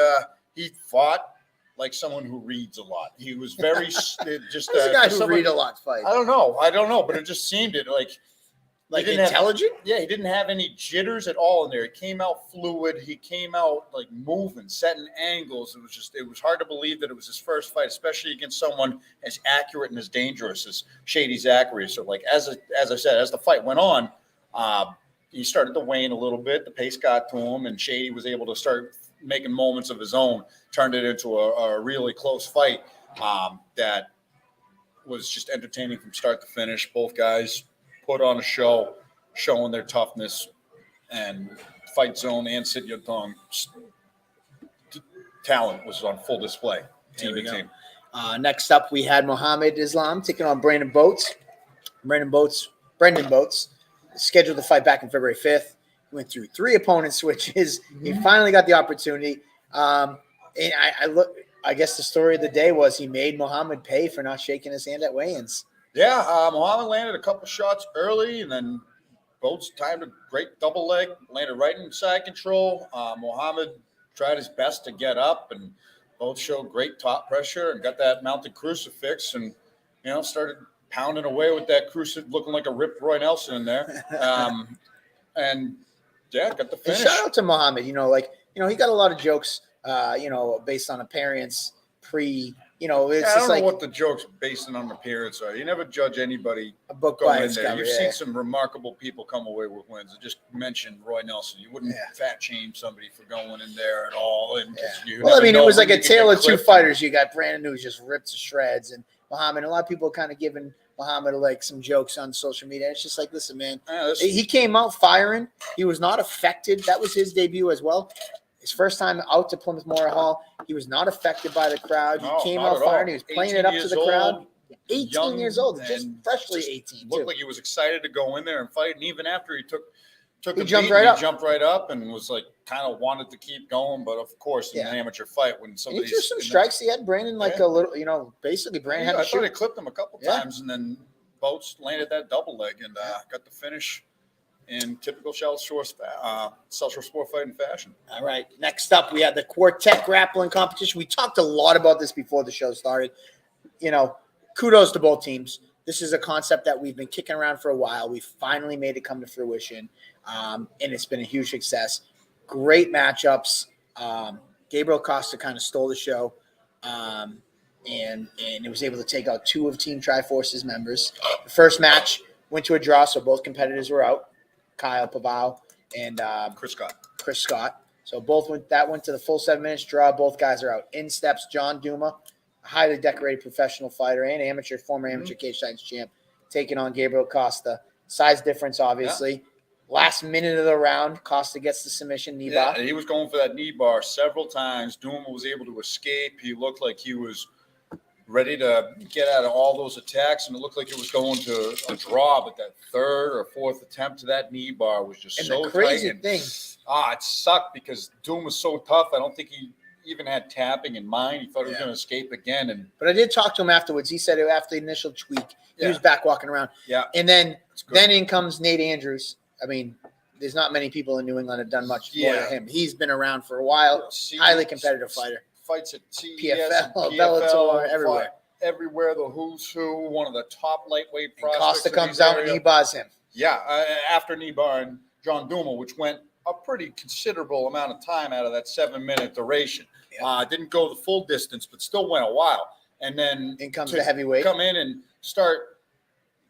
he fought like someone who reads a lot. He was very just There's a guy who read a lot fight. I don't know, but it just seemed it like Intelligent. he didn't have any jitters at all in there. He came out fluid. He came out like moving, setting angles. It was hard to believe that it was his first fight, especially against someone as accurate and as dangerous as Shady Zachary. So like as I said, as the fight went on, he started to wane a little bit. The pace got to him, and Shady was able to start making moments of his own. Turned it into a really close fight that was just entertaining from start to finish. Both guys put on a show, showing their toughness, and Fight Zone and Sit Your Tongue talent was on full display. Team to team. Next up, we had Mohammed Islam taking on Brendan Boats. Brendan Boats scheduled the fight back on February 5th. He went through 3 opponent switches. He finally got the opportunity. And I guess the story of the day was he made Mohammed pay for not shaking his hand at weigh-ins. Yeah, Mohammed landed a couple shots early, and then Boats timed a great double leg, landed right in side control. Mohammed tried his best to get up, and Boats showed great top pressure and got that mounted crucifix, and started pounding away with that crucifix, looking like a ripped Roy Nelson in there. And yeah, got the finish. And shout out to Mohammed. He got a lot of jokes. Based on appearance, it's I just don't like know what the jokes based on appearance are. You never judge anybody a book going by in its there. cover. You've Yeah. seen some remarkable people come away with wins. I just mentioned Roy Nelson. You wouldn't fat shame somebody for going in there at all. And it was like a tale of two fighters. You got Brandon, who's just ripped to shreds, and Mohammed. A lot of people kind of giving Mohammed like some jokes on social media. It's just like, listen, man, he came out firing. He was not affected. That was his debut as well. His first time out to Plymouth Memorial Hall, he was not affected by the crowd. He came out firing. He was playing it up to the crowd. 18 years old, just freshly 18. Looked like he was excited to go in there and fight. And even after he took he jumped right up and was like kind of wanted to keep going. But of course, in an amateur fight, when somebody threw some strikes, he had Brandon a little, basically Brandon had to shoot. I thought he clipped him a couple times, and then Boats landed that double leg and got the finish in typical South Shore sport fighting fashion. All right. Next up, we had the Quartet grappling competition. We talked a lot about this before the show started. Kudos to both teams. This is a concept that we've been kicking around for a while. We finally made it come to fruition, and it's been a huge success. Great matchups. Gabriel Costa kind of stole the show, and it was able to take out 2 of Team Triforce's members. The first match went to a draw, so both competitors were out. Kyle Pavao and Chris Scott. So went to the full 7 minutes draw. Both guys are out. In steps John Duma, a highly decorated professional fighter and former amateur cage science champ, taking on Gabriel Costa. Size difference, obviously. Yeah. Last minute of the round, Costa gets the submission knee bar. Yeah, he was going for that knee bar several times. Duma was able to escape. He looked like he was ready to get out of all those attacks, and it looked like it was going to a draw. But that third or fourth attempt to that knee bar was just so the crazy tight. thing. It sucked because Doom was so tough. I don't think he even had tapping in mind. He thought he was going to escape again. But I did talk to him afterwards. He said after the initial tweak, he was back walking around. Yeah. And then in comes Nate Andrews. I mean, there's not many people in New England that have done much more than him. He's been around for a while. Highly competitive fighter. Fights at CES, PFL, Bellator, everywhere. Everywhere, the who's who, one of the top lightweight prospects. Costa comes out and knee bars him. Yeah, after knee bar and John Duma, which went a pretty considerable amount of time out of that 7-minute duration. Didn't go the full distance, but still went a while. And then in comes the heavyweight. Come in and start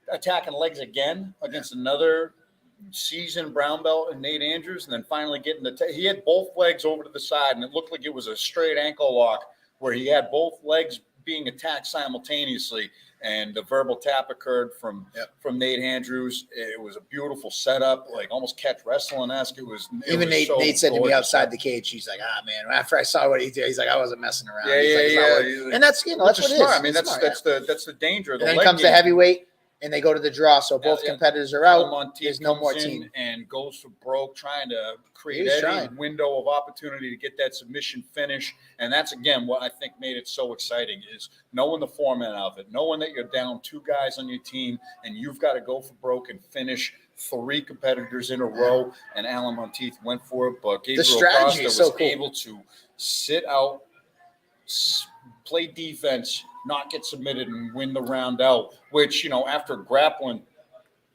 attacking legs again against another seasoned brown belt and Nate Andrews, and then finally getting he had both legs over to the side, and it looked like it was a straight ankle lock where he had both legs being attacked simultaneously, and the verbal tap occurred from Nate Andrews. It was a beautiful setup, like almost catch wrestling-esque. Nate said to me outside the cage, he's like, man, after I saw what he did, he's like, I wasn't messing around. And that's that's what it is. I mean, that's the danger of the leg. And then comes the heavyweight, and they go to the draw, so both competitors are out. There's no more team. And goes for broke, trying to create any window of opportunity to get that submission finish. And that's, again, what I think made it so exciting is knowing the format of it, knowing that you're down 2 guys on your team, and you've got to go for broke and finish 3 competitors in a row. And Alan Monteith went for it, but Gabriel Costa was able to sit out, play defense, not get submitted, and win the round out, which, after grappling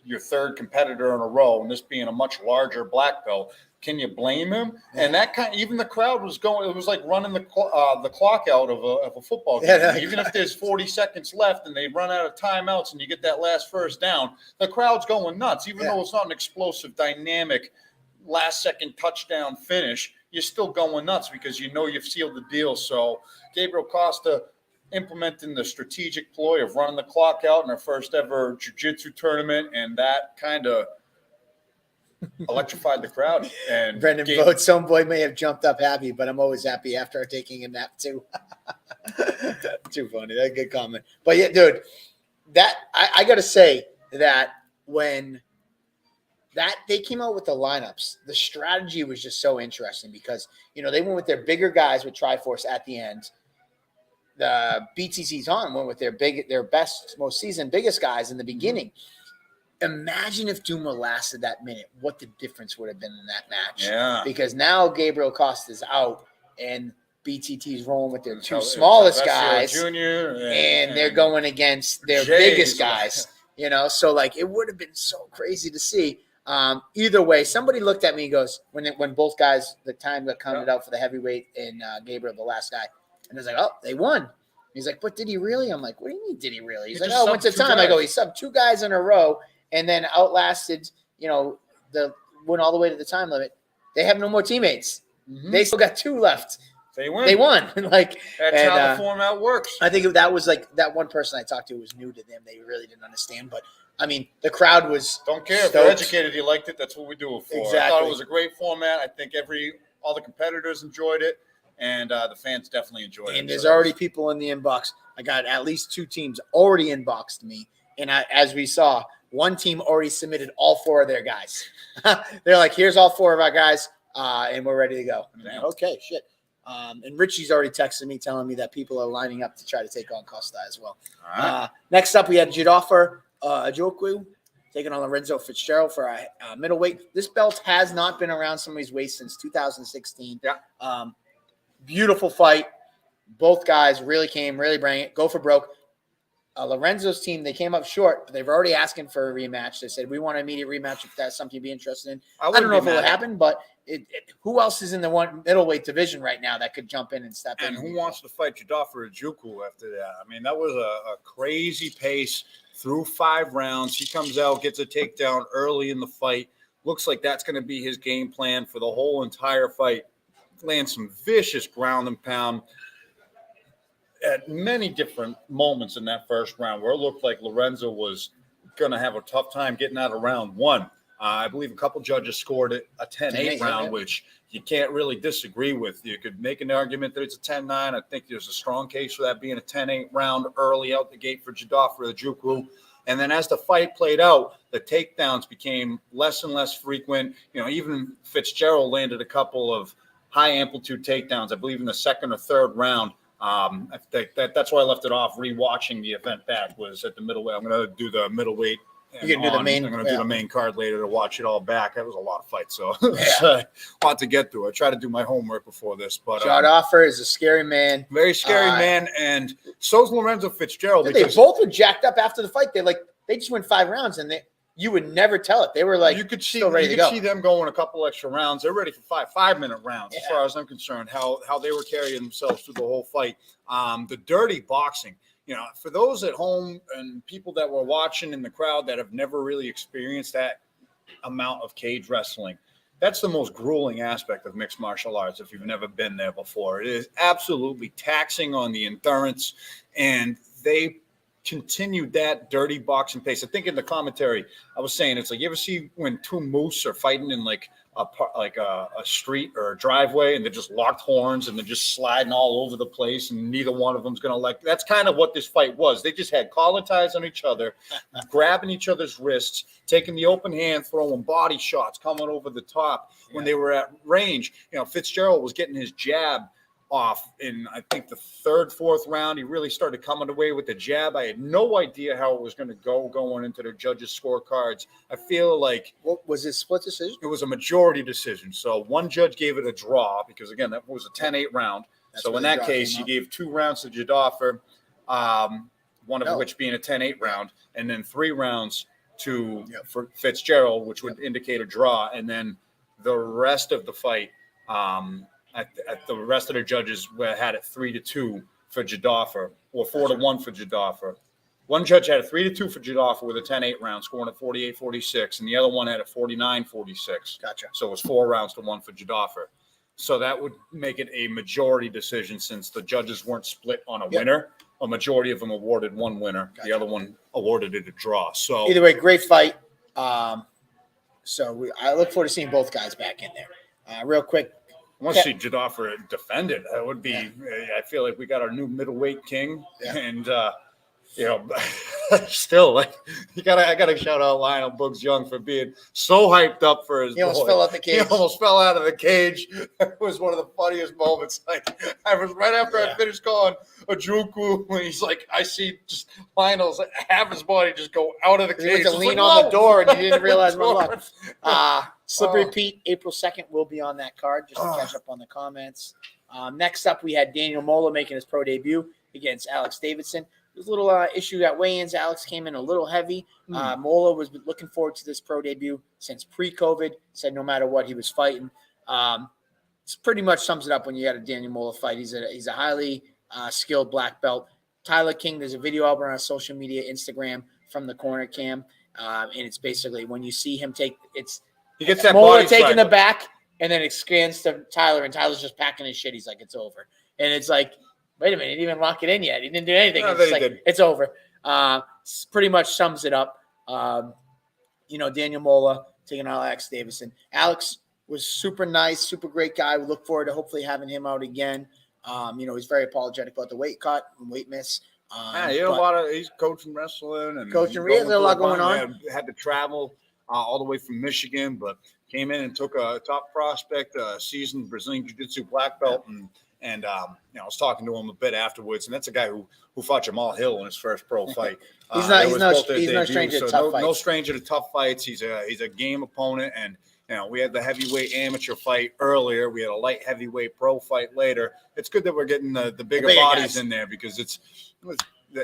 your 3rd competitor in a row, and this being a much larger black belt, can you blame him? And that even the crowd was going, it was like running the clock out of a football game. Even if there's 40 seconds left and they run out of timeouts and you get that last first down, the crowd's going nuts. Even though it's not an explosive, dynamic, last-second touchdown finish, you're still going nuts because you've sealed the deal. So Gabriel Costa implementing the strategic ploy of running the clock out in our first ever jiu-jitsu tournament, and that kind of electrified the crowd. And Brendan Boat, some boy may have jumped up happy, but I'm always happy after taking a nap too. Too funny. That's a good comment. But yeah, dude, that I gotta say that when they came out with the lineups, the strategy was just so interesting because they went with their bigger guys with Triforce at the end. The BTC's on went with their best, most seasoned, biggest guys in the beginning. Imagine if Duma lasted that minute, what the difference would have been in that match. Yeah. Because now Gabriel Costa's out and BTT's rolling with their 2 smallest guys. Junior and they're going against their biggest guys. So it would have been so crazy to see. Either way, somebody looked at me and goes, when both guys, the time that counted out for the heavyweight and Gabriel, the last guy, and I was like, oh, they won. He's like, but did he really? I'm like, what do you mean, did he really? He's like, oh, what's the time? I go, he subbed 2 guys in a row and then outlasted, went all the way to the time limit. They have no more teammates. Mm-hmm. They still got 2 left. They won. That's how the format works. I think that was that one person I talked to was new to them. They really didn't understand. But, I mean, the crowd was don't care. Stoked. If you're educated, you liked it. That's what we do it for. Exactly. I thought it was a great format. I think all the competitors enjoyed it. And the fans definitely enjoyed it. And there's already people in the inbox. I got at least 2 teams already inboxed me. And as we saw, one team already submitted all 4 of their guys. They're like, here's all 4 of our guys, and we're ready to go. Like, okay, shit. And Richie's already texted me telling me that people are lining up to try to take on Costa as well. All right. Next up, we had Jidofer Ajoku taking on Lorenzo Fitzgerald for a middleweight. This belt has not been around somebody's waist since 2016. Yeah. Beautiful fight. Both guys really bring it. Go for broke. Lorenzo's team, they came up short, but they've already asking for a rematch. They said, we want an immediate rematch if that's something you'd be interested in. I don't know if it will happen, but who else is in the middleweight division right now that could jump in and step in? And who wants to fight Jidofer Ajoku after that? I mean, that was a crazy pace through 5 rounds. He comes out, gets a takedown early in the fight. Looks like that's going to be his game plan for the whole entire fight. Lands some vicious ground and pound at many different moments in that first round where it looked like Lorenzo was going to have a tough time getting out of round 1. I believe a couple judges scored it a 10-8 round, which you can't really disagree with. You could make an argument that it's a 10-9. I think there's a strong case for that being a 10-8 round early out the gate for Jadaf or the Ojukwu. And then as the fight played out, the takedowns became less and less frequent. Even Fitzgerald landed a couple of high-amplitude takedowns, I believe, in the second or third round. I think that's why I left it off. Rewatching the event back was at the middleweight. I'm going to do the middleweight. You can do the main. I'm going to do the main card later to watch it all back. That was a lot of fights, so a lot to get through. I try to do my homework before this, but Jadaf is a scary man, very scary man, and so's Lorenzo Fitzgerald. They both were jacked up after the fight. They just went 5 rounds, and you would never tell it. They were like, you could see them going a couple extra rounds. They're ready for 5-minute rounds, as far as I'm concerned. How they were carrying themselves through the whole fight. The dirty boxing. For those at home and people that were watching in the crowd that have never really experienced that amount of cage wrestling, that's the most grueling aspect of mixed martial arts if you've never been there before. It is absolutely taxing on the endurance, and they continued that dirty boxing pace. I think in the commentary, I was saying it's like, you ever see when two moose are fighting in like a street or a driveway, and they're just locked horns and they're just sliding all over the place, and neither one of them's gonna that's kind of what this fight was. They just had collar ties on each other, grabbing each other's wrists, taking the open hand, throwing body shots, coming over the top when they were at range. Fitzgerald was getting his jab off in, I think, the third, fourth round. He really started coming away with the jab. I had no idea how it was going to go going into the judges' scorecards. I feel like... What was it, split decision? It was a majority decision. So one judge gave it a draw because, again, that was a 10-8 round. So in that case, you gave 2 rounds to Jadaf, one of which being a 10-8 round, and then 3 rounds for Fitzgerald, which would indicate a draw. And then the rest of the fight... the rest of the judges had it 3-2 for Jadaf, or 4-1 for Jadaf. One judge had a 3-2 for Jadaf with a 10-8 round, scoring at 48-46, and the other one had a 49-46. Gotcha. So it was 4 rounds to 1 for Jadaf. So that would make it a majority decision since the judges weren't split on a winner. A majority of them awarded one winner. Gotcha. The other one awarded it a draw. So either way, great fight. I look forward to seeing both guys back in there. Real quick. I want to see Jadaf defended. That would be. I feel like we got our new middleweight king, and still, I gotta shout out Lionel Boogs Young for being so hyped up for his. He almost fell out the cage. He almost fell out of the cage. It was one of the funniest moments. I was right after I finished calling Ojukwu, when he's like, I see just Lionel's half his body just go out of the cage. He went to lean on the door, and you didn't realize what luck. Slippery Pete, April 2nd, will be on that card, just to catch up on the comments. Next up, we had Daniel Muller making his pro debut against Alex Davidson. There's a little issue at weigh-ins. Alex came in a little heavy. Muller was looking forward to this pro debut since pre-COVID. Said no matter what, he was fighting. It pretty much sums it up when you got a Daniel Muller fight. He's a highly skilled black belt. Tyler King, there's a video out on our social media, Instagram, from the corner cam. And it's basically when you see him he gets that Muller taking the back, and then it scans to Tyler, and Tyler's just packing his shit. He's like, it's over. And it's like, wait a minute, he didn't even lock it in yet. He didn't do anything. It's over. Pretty much sums it up. Daniel Muller taking out Alex Davidson. Alex was super nice, super great guy. We look forward to hopefully having him out again. He's very apologetic about the weight cut and weight miss. He's coaching wrestling and coaching. He has a lot going on. Had to travel all the way from Michigan, but came in and took a top prospect, seasoned Brazilian Jiu-Jitsu black belt, and I was talking to him a bit afterwards, and that's a guy who fought Jamal Hill in his first pro fight. He's no stranger to tough fights. No stranger to tough fights. He's a game opponent, and we had the heavyweight amateur fight earlier. We had a light heavyweight pro fight later. It's good that we're getting the bigger bodies guys in there because it's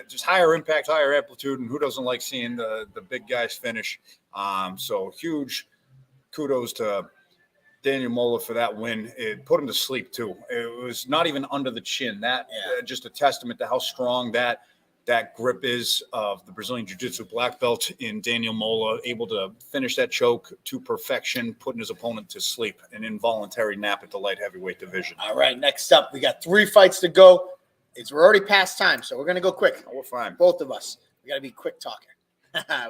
just higher impact, higher amplitude, and who doesn't like seeing the big guys finish? So huge kudos to Daniel Muller for that win. It put him to sleep too. It was not even under the chin. Just a testament to how strong that grip is of the Brazilian Jiu-Jitsu black belt in Daniel Muller, able to finish that choke to perfection, putting his opponent to sleep, an involuntary nap at the light heavyweight division. All right, next up, we got 3 fights to go. We're already past time, so we're going to go quick. We're fine. Both of us. We got to be quick talker.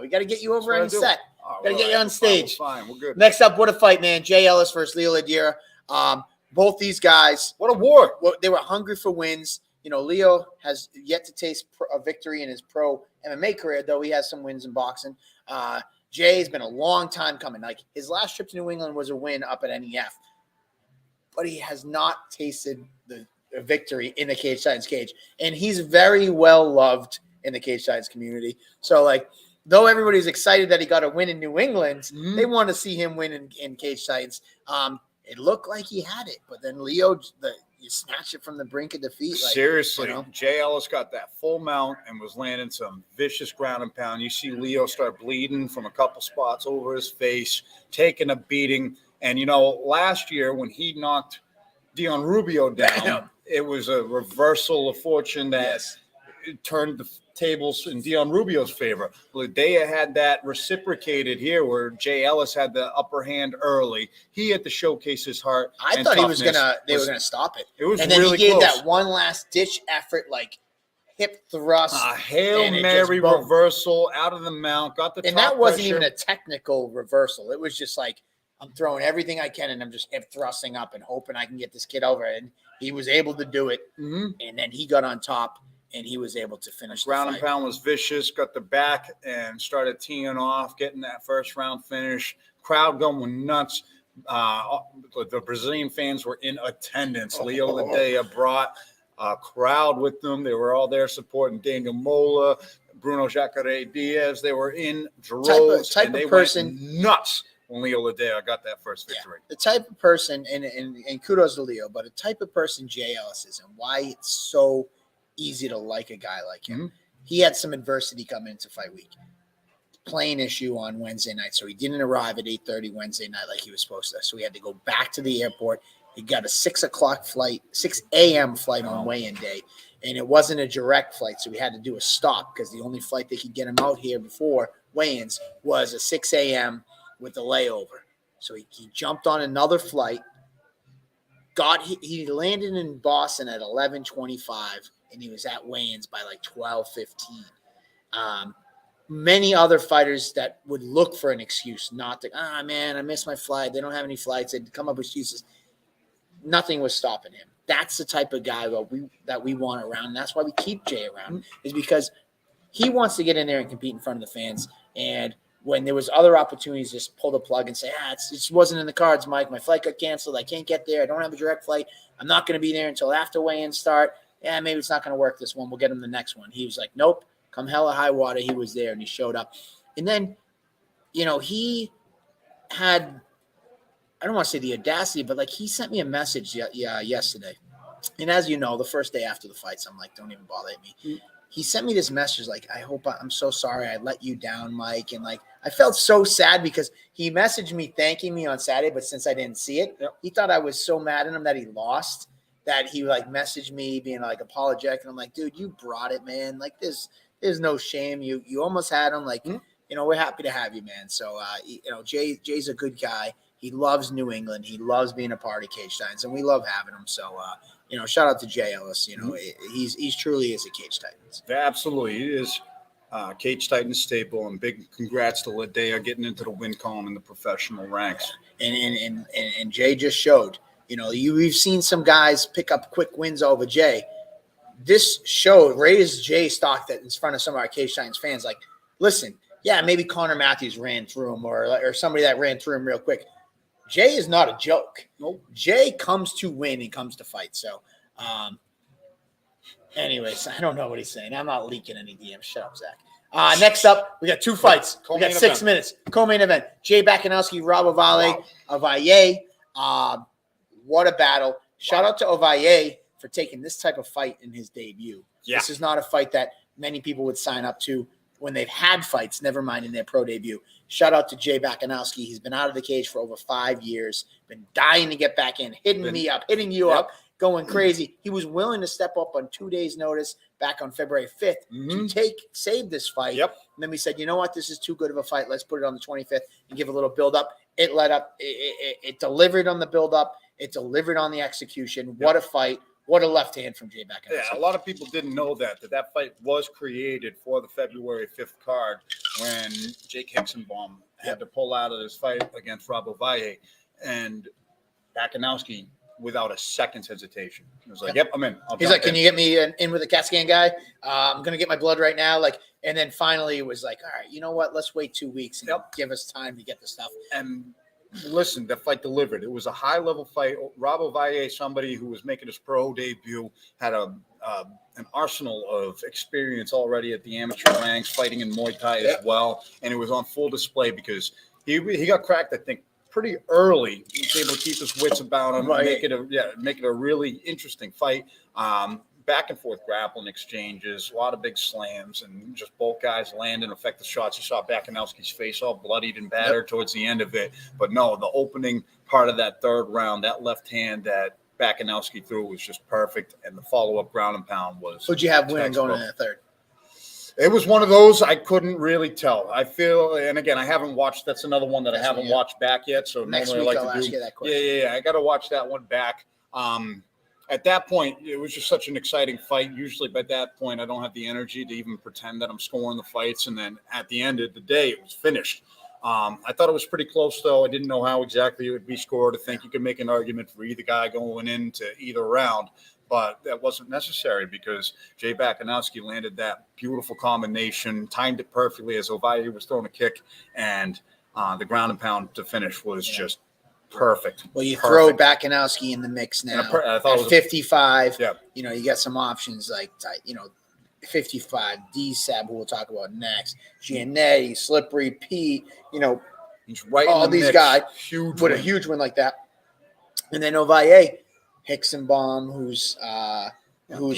We got to get you over on the set. Gotta get you on stage. Fine, we're good. Next up, what a fight, man. Jay Ellis versus Leela Diera. Both these guys, What a war. they were hungry for wins. You know, Leo has yet to taste a victory in his pro MMA career, though he has some wins in boxing. Jay has been a long time coming. Like, his last trip to New England was a win up at NEF, but he has not tasted the victory in the Cage Titans cage. And he's very well loved in the Cage Titans community. So, like, though everybody's excited that he got a win in New England, they want to see him win in Cage Titans. It looked like he had it, but then Leo, you snatched it from the brink of defeat. Like, Seriously, you know? Jay Ellis got that full mount and was landing some vicious ground and pound. You see Leo start bleeding from a couple spots over his face, taking a beating. And, you know, last year when he knocked Dion Rubio down, it was a reversal of fortune that turned the tables in Dion Rubio's favor. Ladea had that reciprocated here where Jay Ellis had the upper hand early. He had to showcase his heart. I thought they were gonna stop it. It was and then really he gave close. that one last ditch effort, like hip thrust. A Hail Mary reversal out of the mount, got the and top that wasn't pressure. even a technical reversal. It was just like, I'm throwing everything I can and I'm just hip thrusting up and hoping I can get this kid over. And he was able to do it. And then he got on top and he was able to finish the Ground fight. and pound was vicious, got the back and started teeing off, getting that first round finish. Crowd going nuts. The Brazilian fans were in attendance. Leo Ladea brought a crowd with them. They were all there supporting Daniel Mola, Bruno Jacare Diaz. They were in droves. Type and they of person went nuts when Leo Ladea got that first victory. The type of person, and kudos to Leo, but a type of person Jay Ellis is and why it's so easy to like a guy like him. He had some adversity coming into fight week. Plane issue on Wednesday night, so he didn't arrive at 8:30 Wednesday night like he was supposed to. So he had to go back to the airport. He got a 6 a.m. flight on weigh-in day, and it wasn't a direct flight, so we had to do a stop because the only flight they could get him out here before weigh-ins was a 6 a.m. with a layover. So he jumped on another flight. He landed in Boston at 11:25, and he was at weigh-ins by like 12:15. Many other fighters that would look for an excuse not to, man, I missed my flight. They don't have any flights. They'd come up with excuses. Nothing was stopping him. That's the type of guy that we want around. And that's why we keep Jay around, is because he wants to get in there and compete in front of the fans. And when there was other opportunities, just pull the plug and say, it just wasn't in the cards, Mike. My flight got canceled. I can't get there. I don't have a direct flight. I'm not going to be there until after weigh-in start. Yeah, maybe it's not going to work this one. We'll get him the next one. He was like, nope. Come hell or high water, he was there and he showed up. And then, you know, he had, I don't want to say the audacity, but like he sent me a message yesterday. And as you know, the first day after the fights, I'm like, don't even bother me. He sent me this message like, I'm so sorry I let you down, Mike. And like, I felt so sad because he messaged me thanking me on Saturday, but since I didn't see it, he thought I was so mad at him that he lost, that he like messaged me being like apologetic. And I'm like, dude, you brought it, man. Like there's no shame. You almost had him. Like, you know, we're happy to have you, man. So, you know, Jay's a good guy. He loves New England. He loves being a part of Cage Titans, and we love having him. So, you know, shout out to Jay Ellis. You know, he's truly is a Cage Titans. Absolutely, he is Cage Titans staple, and big congrats to Ladea getting into the win column in the professional ranks. And Jay just showed. You know, we've seen some guys pick up quick wins over Jay. This show raised Jay's stock that in front of some of our Cage Titans fans. Like, listen, yeah, maybe Connor Matthews ran through him or somebody that ran through him real quick. Jay is not a joke. Nope. Jay comes to win and comes to fight. So, anyways, I don't know what he's saying. I'm not leaking any DMs. Shut up, Zach. Next up, we got two fights. We got 6 minutes. Co-main event. Jay Bakanowski, Rob Ovalle. What a battle. Shout out to Ovalle for taking this type of fight in his debut. Yeah. This is not a fight that many people would sign up to when they've had fights, never mind in their pro debut. Shout out to Jay Bakanowski. He's been out of the cage for over 5 years, been dying to get back in, hitting me up, hitting you up, going crazy. He was willing to step up on 2 days' notice back on February 5th to save this fight. Yep. And then we said, you know what? This is too good of a fight. Let's put it on the 25th and give a little build-up. It led up. It delivered on the build-up. It delivered on the execution. What a fight. What a left hand from Jay Bakanowski. Yeah, a lot of people didn't know that fight was created for the February 5th card when Jake Hixenbaum had to pull out of this fight against Rob Valle, and Bakanowski, without a second's hesitation, he was like, "Yep, I'm in." He's like, "Can you get me in with a CAT scan guy? I'm gonna get my blood right now." Like, and then finally it was like, "All right, you know what? Let's wait 2 weeks and give us time to get the stuff." And listen, that fight delivered. It was a high-level fight. Rob Valle, somebody who was making his pro debut, had an arsenal of experience already at the amateur ranks, fighting in Muay Thai as well, and it was on full display because he got cracked, I think, pretty early. He was able to keep his wits about him, make it a really interesting fight. Back and forth grappling exchanges, a lot of big slams, and just both guys landing effective shots. You saw Bakanowski's face all bloodied and battered towards the end of it. But no, the opening part of that third round, that left hand that Bakanowski threw was just perfect, and the follow-up ground and pound was. Who'd you have winning going in that third? It was one of those I couldn't really tell. I feel, and again, I haven't watched. That's another one that I haven't watched back yet. So next week I'll ask you that question. Yeah. I got to watch that one back. At that point, it was just such an exciting fight. Usually by that point, I don't have the energy to even pretend that I'm scoring the fights. And then at the end of the day, it was finished. I thought it was pretty close, though. I didn't know how exactly it would be scored. I think you could make an argument for either guy going into either round. But that wasn't necessary because Jay Bakanowski landed that beautiful combination, timed it perfectly as Ovalle was throwing a kick, and the ground and pound to finish was just perfect. Well, you throw Bakanowski in the mix now. I thought at 55. Yeah. You know, you got some options like 55, D-Sab, who we'll talk about next, Giannetti, Slippery, Pete, he's right all in the these mix. guys Huge with win. a huge win like that. And then Ovalle, Hixenbaum, who's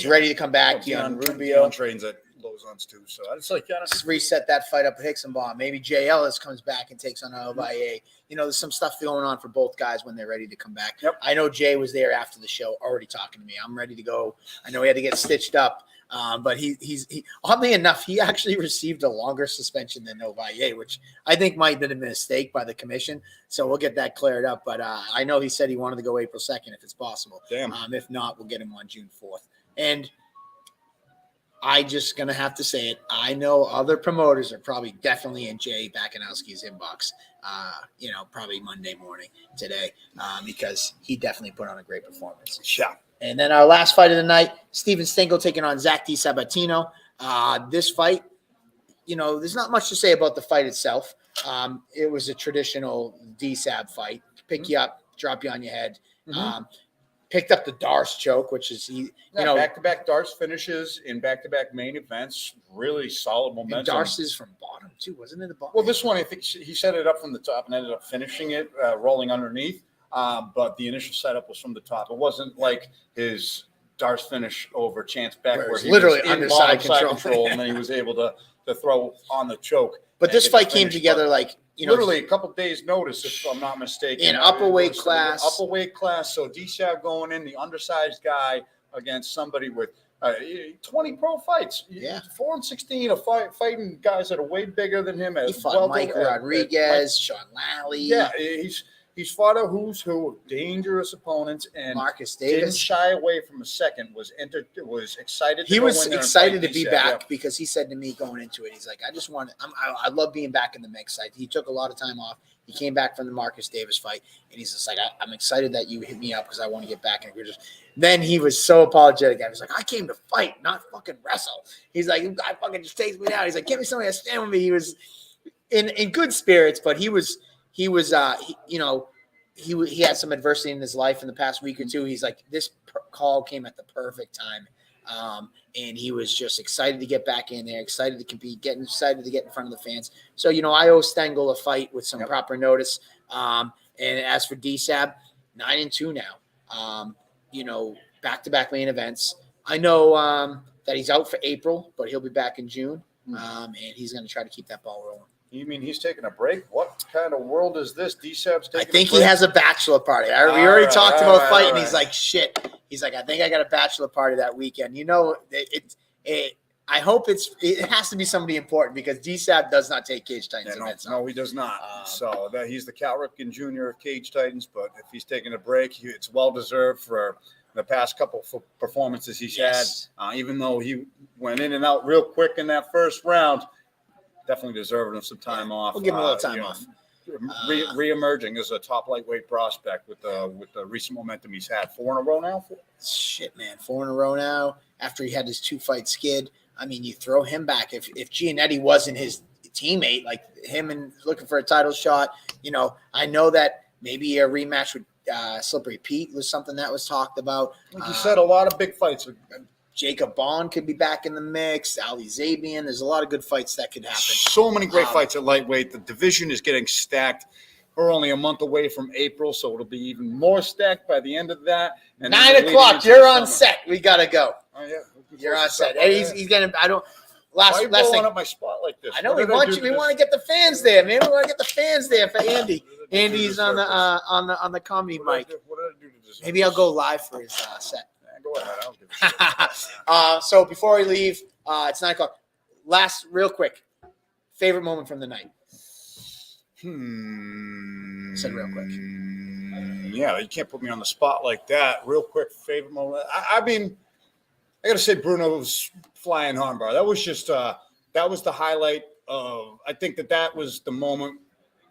ready to come back. Dion Rubio trains at Lausanne's too, so it's like reset that fight up at Hixenbaum. Maybe Jay Ellis comes back and takes on Ovalle. There's some stuff going on for both guys when they're ready to come back. Yep. I know Jay was there after the show already talking to me. I'm ready to go. I know he had to get stitched up, but he oddly enough, he actually received a longer suspension than Ovalle, which I think might have been a mistake by the commission. So we'll get that cleared up. But I know he said he wanted to go April 2nd if it's possible. Damn. If not, we'll get him on June 4th. And I just going to have to say it. I know other promoters are probably definitely in Jay Bakanowski's inbox, probably Monday morning today, because he definitely put on a great performance. Yeah. And then our last fight of the night, Steven Stingle taking on Zach D. Sabatino. This fight, there's not much to say about the fight itself. It was a traditional D-Sab fight. Pick you up, drop you on your head. Picked up the Darce choke, which is back-to-back Darce finishes in back-to-back main events. Really solid momentum. And Darce is from bottom too, wasn't it? The bottom. Well, this one I think he set it up from the top and ended up finishing it, rolling underneath. But the initial setup was from the top. It wasn't like his Darce finish over Chance Beck, where he literally was underside control, and then he was able to throw on the choke. But this fight came together literally a couple days notice, if I'm not mistaken. In upper weight class. So D-Sab going in, the undersized guy against somebody with 20 pro fights. Yeah. 4-16 of fighting guys that are way bigger than him. He fought Mike Rodriguez, Sean Lally. Yeah, he's fought a who's who, dangerous opponents, and Marcus Davis didn't shy away from a second. Was excited. He was excited to be back because he said to me going into it, he's like, I love being back in the mix. He took a lot of time off. He came back from the Marcus Davis fight, and he's just like, I'm excited that you hit me up because I want to get back. And then he was so apologetic. I was like, I came to fight, not fucking wrestle. He's like, you guy fucking just takes me down. He's like, give me somebody to stand with me. He was in good spirits, but he had some adversity in his life in the past week or two. He's like, this call came at the perfect time. And he was just excited to get back in there, excited to compete, excited to get in front of the fans. So, I owe Stingle a fight with some proper notice. And as for D-Sab, 9-2 now. Back-to-back main events. I know that he's out for April, but he'll be back in June. And he's going to try to keep that ball rolling. You mean he's taking a break? What kind of world is this? D-Sab's taking I think a break? he has a bachelor party. We already talked about fighting. He's like, shit. He's like, I think I got a bachelor party that weekend. I hope it has to be somebody important because D-Sab does not take Cage Titans events. No, he does not. So he's the Cal Ripken Jr. of Cage Titans, but if he's taking a break, it's well-deserved for the past couple of performances he's Yes. had. Even though he went in and out real quick in that first round, definitely deserving of some time off. We'll give him a little time off. Re-emerging as a top lightweight prospect with the recent momentum he's had. 4 in a row now. Shit, man, 4 in a row now. After he had his 2-fight skid, I mean, you throw him back. If Giannetti wasn't his teammate, like him and looking for a title shot, I know that maybe a rematch with Slippery Pete was something that was talked about. Like you said, a lot of big fights. Jacob Bond could be back in the mix. Ali Zabian. There's a lot of good fights that could happen. So many great fights at lightweight. The division is getting stacked. We're only a month away from April, so it'll be even more stacked by the end of that. And 9 o'clock. You're on set. We gotta go. Oh yeah, you're on set. Hey, he's gonna. I don't. Why Last are you last blowing thing. up my spot like this? I know we want you. We want to get the fans there, man. We want to get the fans there for Andy. Andy's on the comedy mic. What did I do to this? Maybe I'll go live for his set. Go ahead. I don't give a shit. So before we leave, it's 9 o'clock. Last, real quick, favorite moment from the night. Said real quick. Yeah, you can't put me on the spot like that. Real quick, favorite moment. I mean, I got to say Bruno's flying armbar. That was just that was the highlight of. I think that was the moment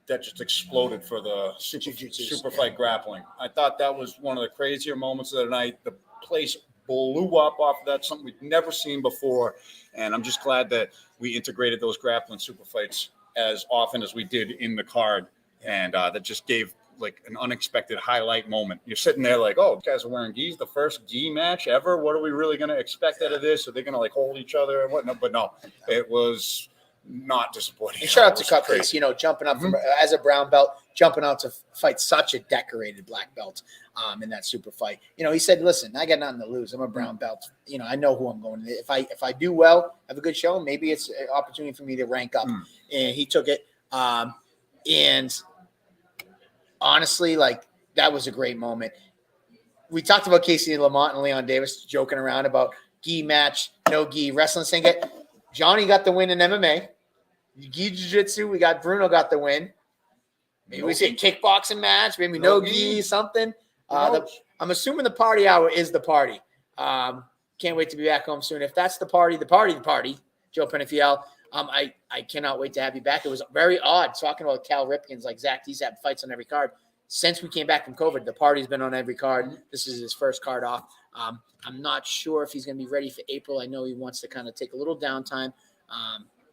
that just exploded for the super fight grappling. I thought that was one of the crazier moments of the night. The place blew up off of that, something we'd never seen before. And I'm just glad that we integrated those grappling super fights as often as we did in the card. And that just gave like an unexpected highlight moment. You're sitting there like, oh, guys are wearing gis, the first gi match ever. What are we really going to expect out of this? Are they going to like hold each other and whatnot? But no, it was not disappointing. And shout out to Cupcakes, jumping up from, as a brown belt, jumping out to fight such a decorated black belt in that super fight. He said, listen, I got nothing to lose. I'm a brown belt. I know who I'm going to. If I do well, have a good show, maybe it's an opportunity for me to rank up. And he took it. And honestly, like, that was a great moment. We talked about Casey Lamont and Leon Davis joking around about gi match, no gi, wrestling singlet. Johnny got the win in MMA. Gi jiu-jitsu, we got Bruno got the win. Maybe we see a kickboxing match, maybe no gi, something. I'm assuming the party hour is the party. Can't wait to be back home soon. If that's the party, Joe Penafiel, I cannot wait to have you back. It was very odd talking about Cal Ripken's like Zach. He's had fights on every card. Since we came back from COVID, the party's been on every card. This is his first card off. I'm not sure if he's going to be ready for April. I know he wants to kind of take a little downtime.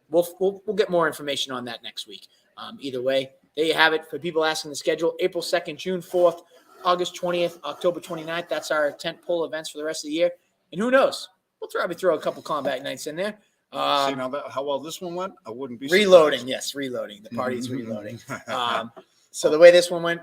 We'll get more information on that next week. Either way, there you have it. For people asking the schedule, April 2nd, June 4th, August 20th, October 29th. That's our tent pole events for the rest of the year. And who knows? We'll probably throw a couple combat nights in there. See how well this one went? I wouldn't be reloading. surprised. Yes, reloading. The party's reloading. So the way this one went,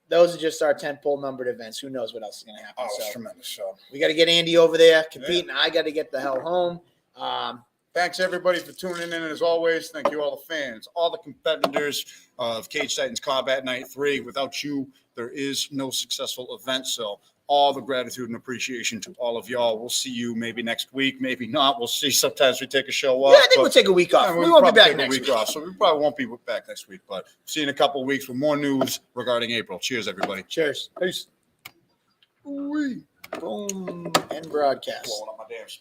those are just our 10 pole numbered events. Who knows what else is going to happen? It's tremendous. So we got to get Andy over there competing. I got to get the hell home. Thanks, everybody, for tuning in. And as always, thank you, all the fans, all the competitors of Cage Titans Combat Night 3. Without you, there is no successful event. So all the gratitude and appreciation to all of y'all. We'll see you maybe next week, maybe not. We'll see. Sometimes we take a show off. Yeah, I think we'll take a week off. We won't be back next week. So we probably won't be back next week. But see you in a couple of weeks for more news regarding April. Cheers, everybody. Cheers. Peace. Boom. End broadcast. Blowing up my damn spot.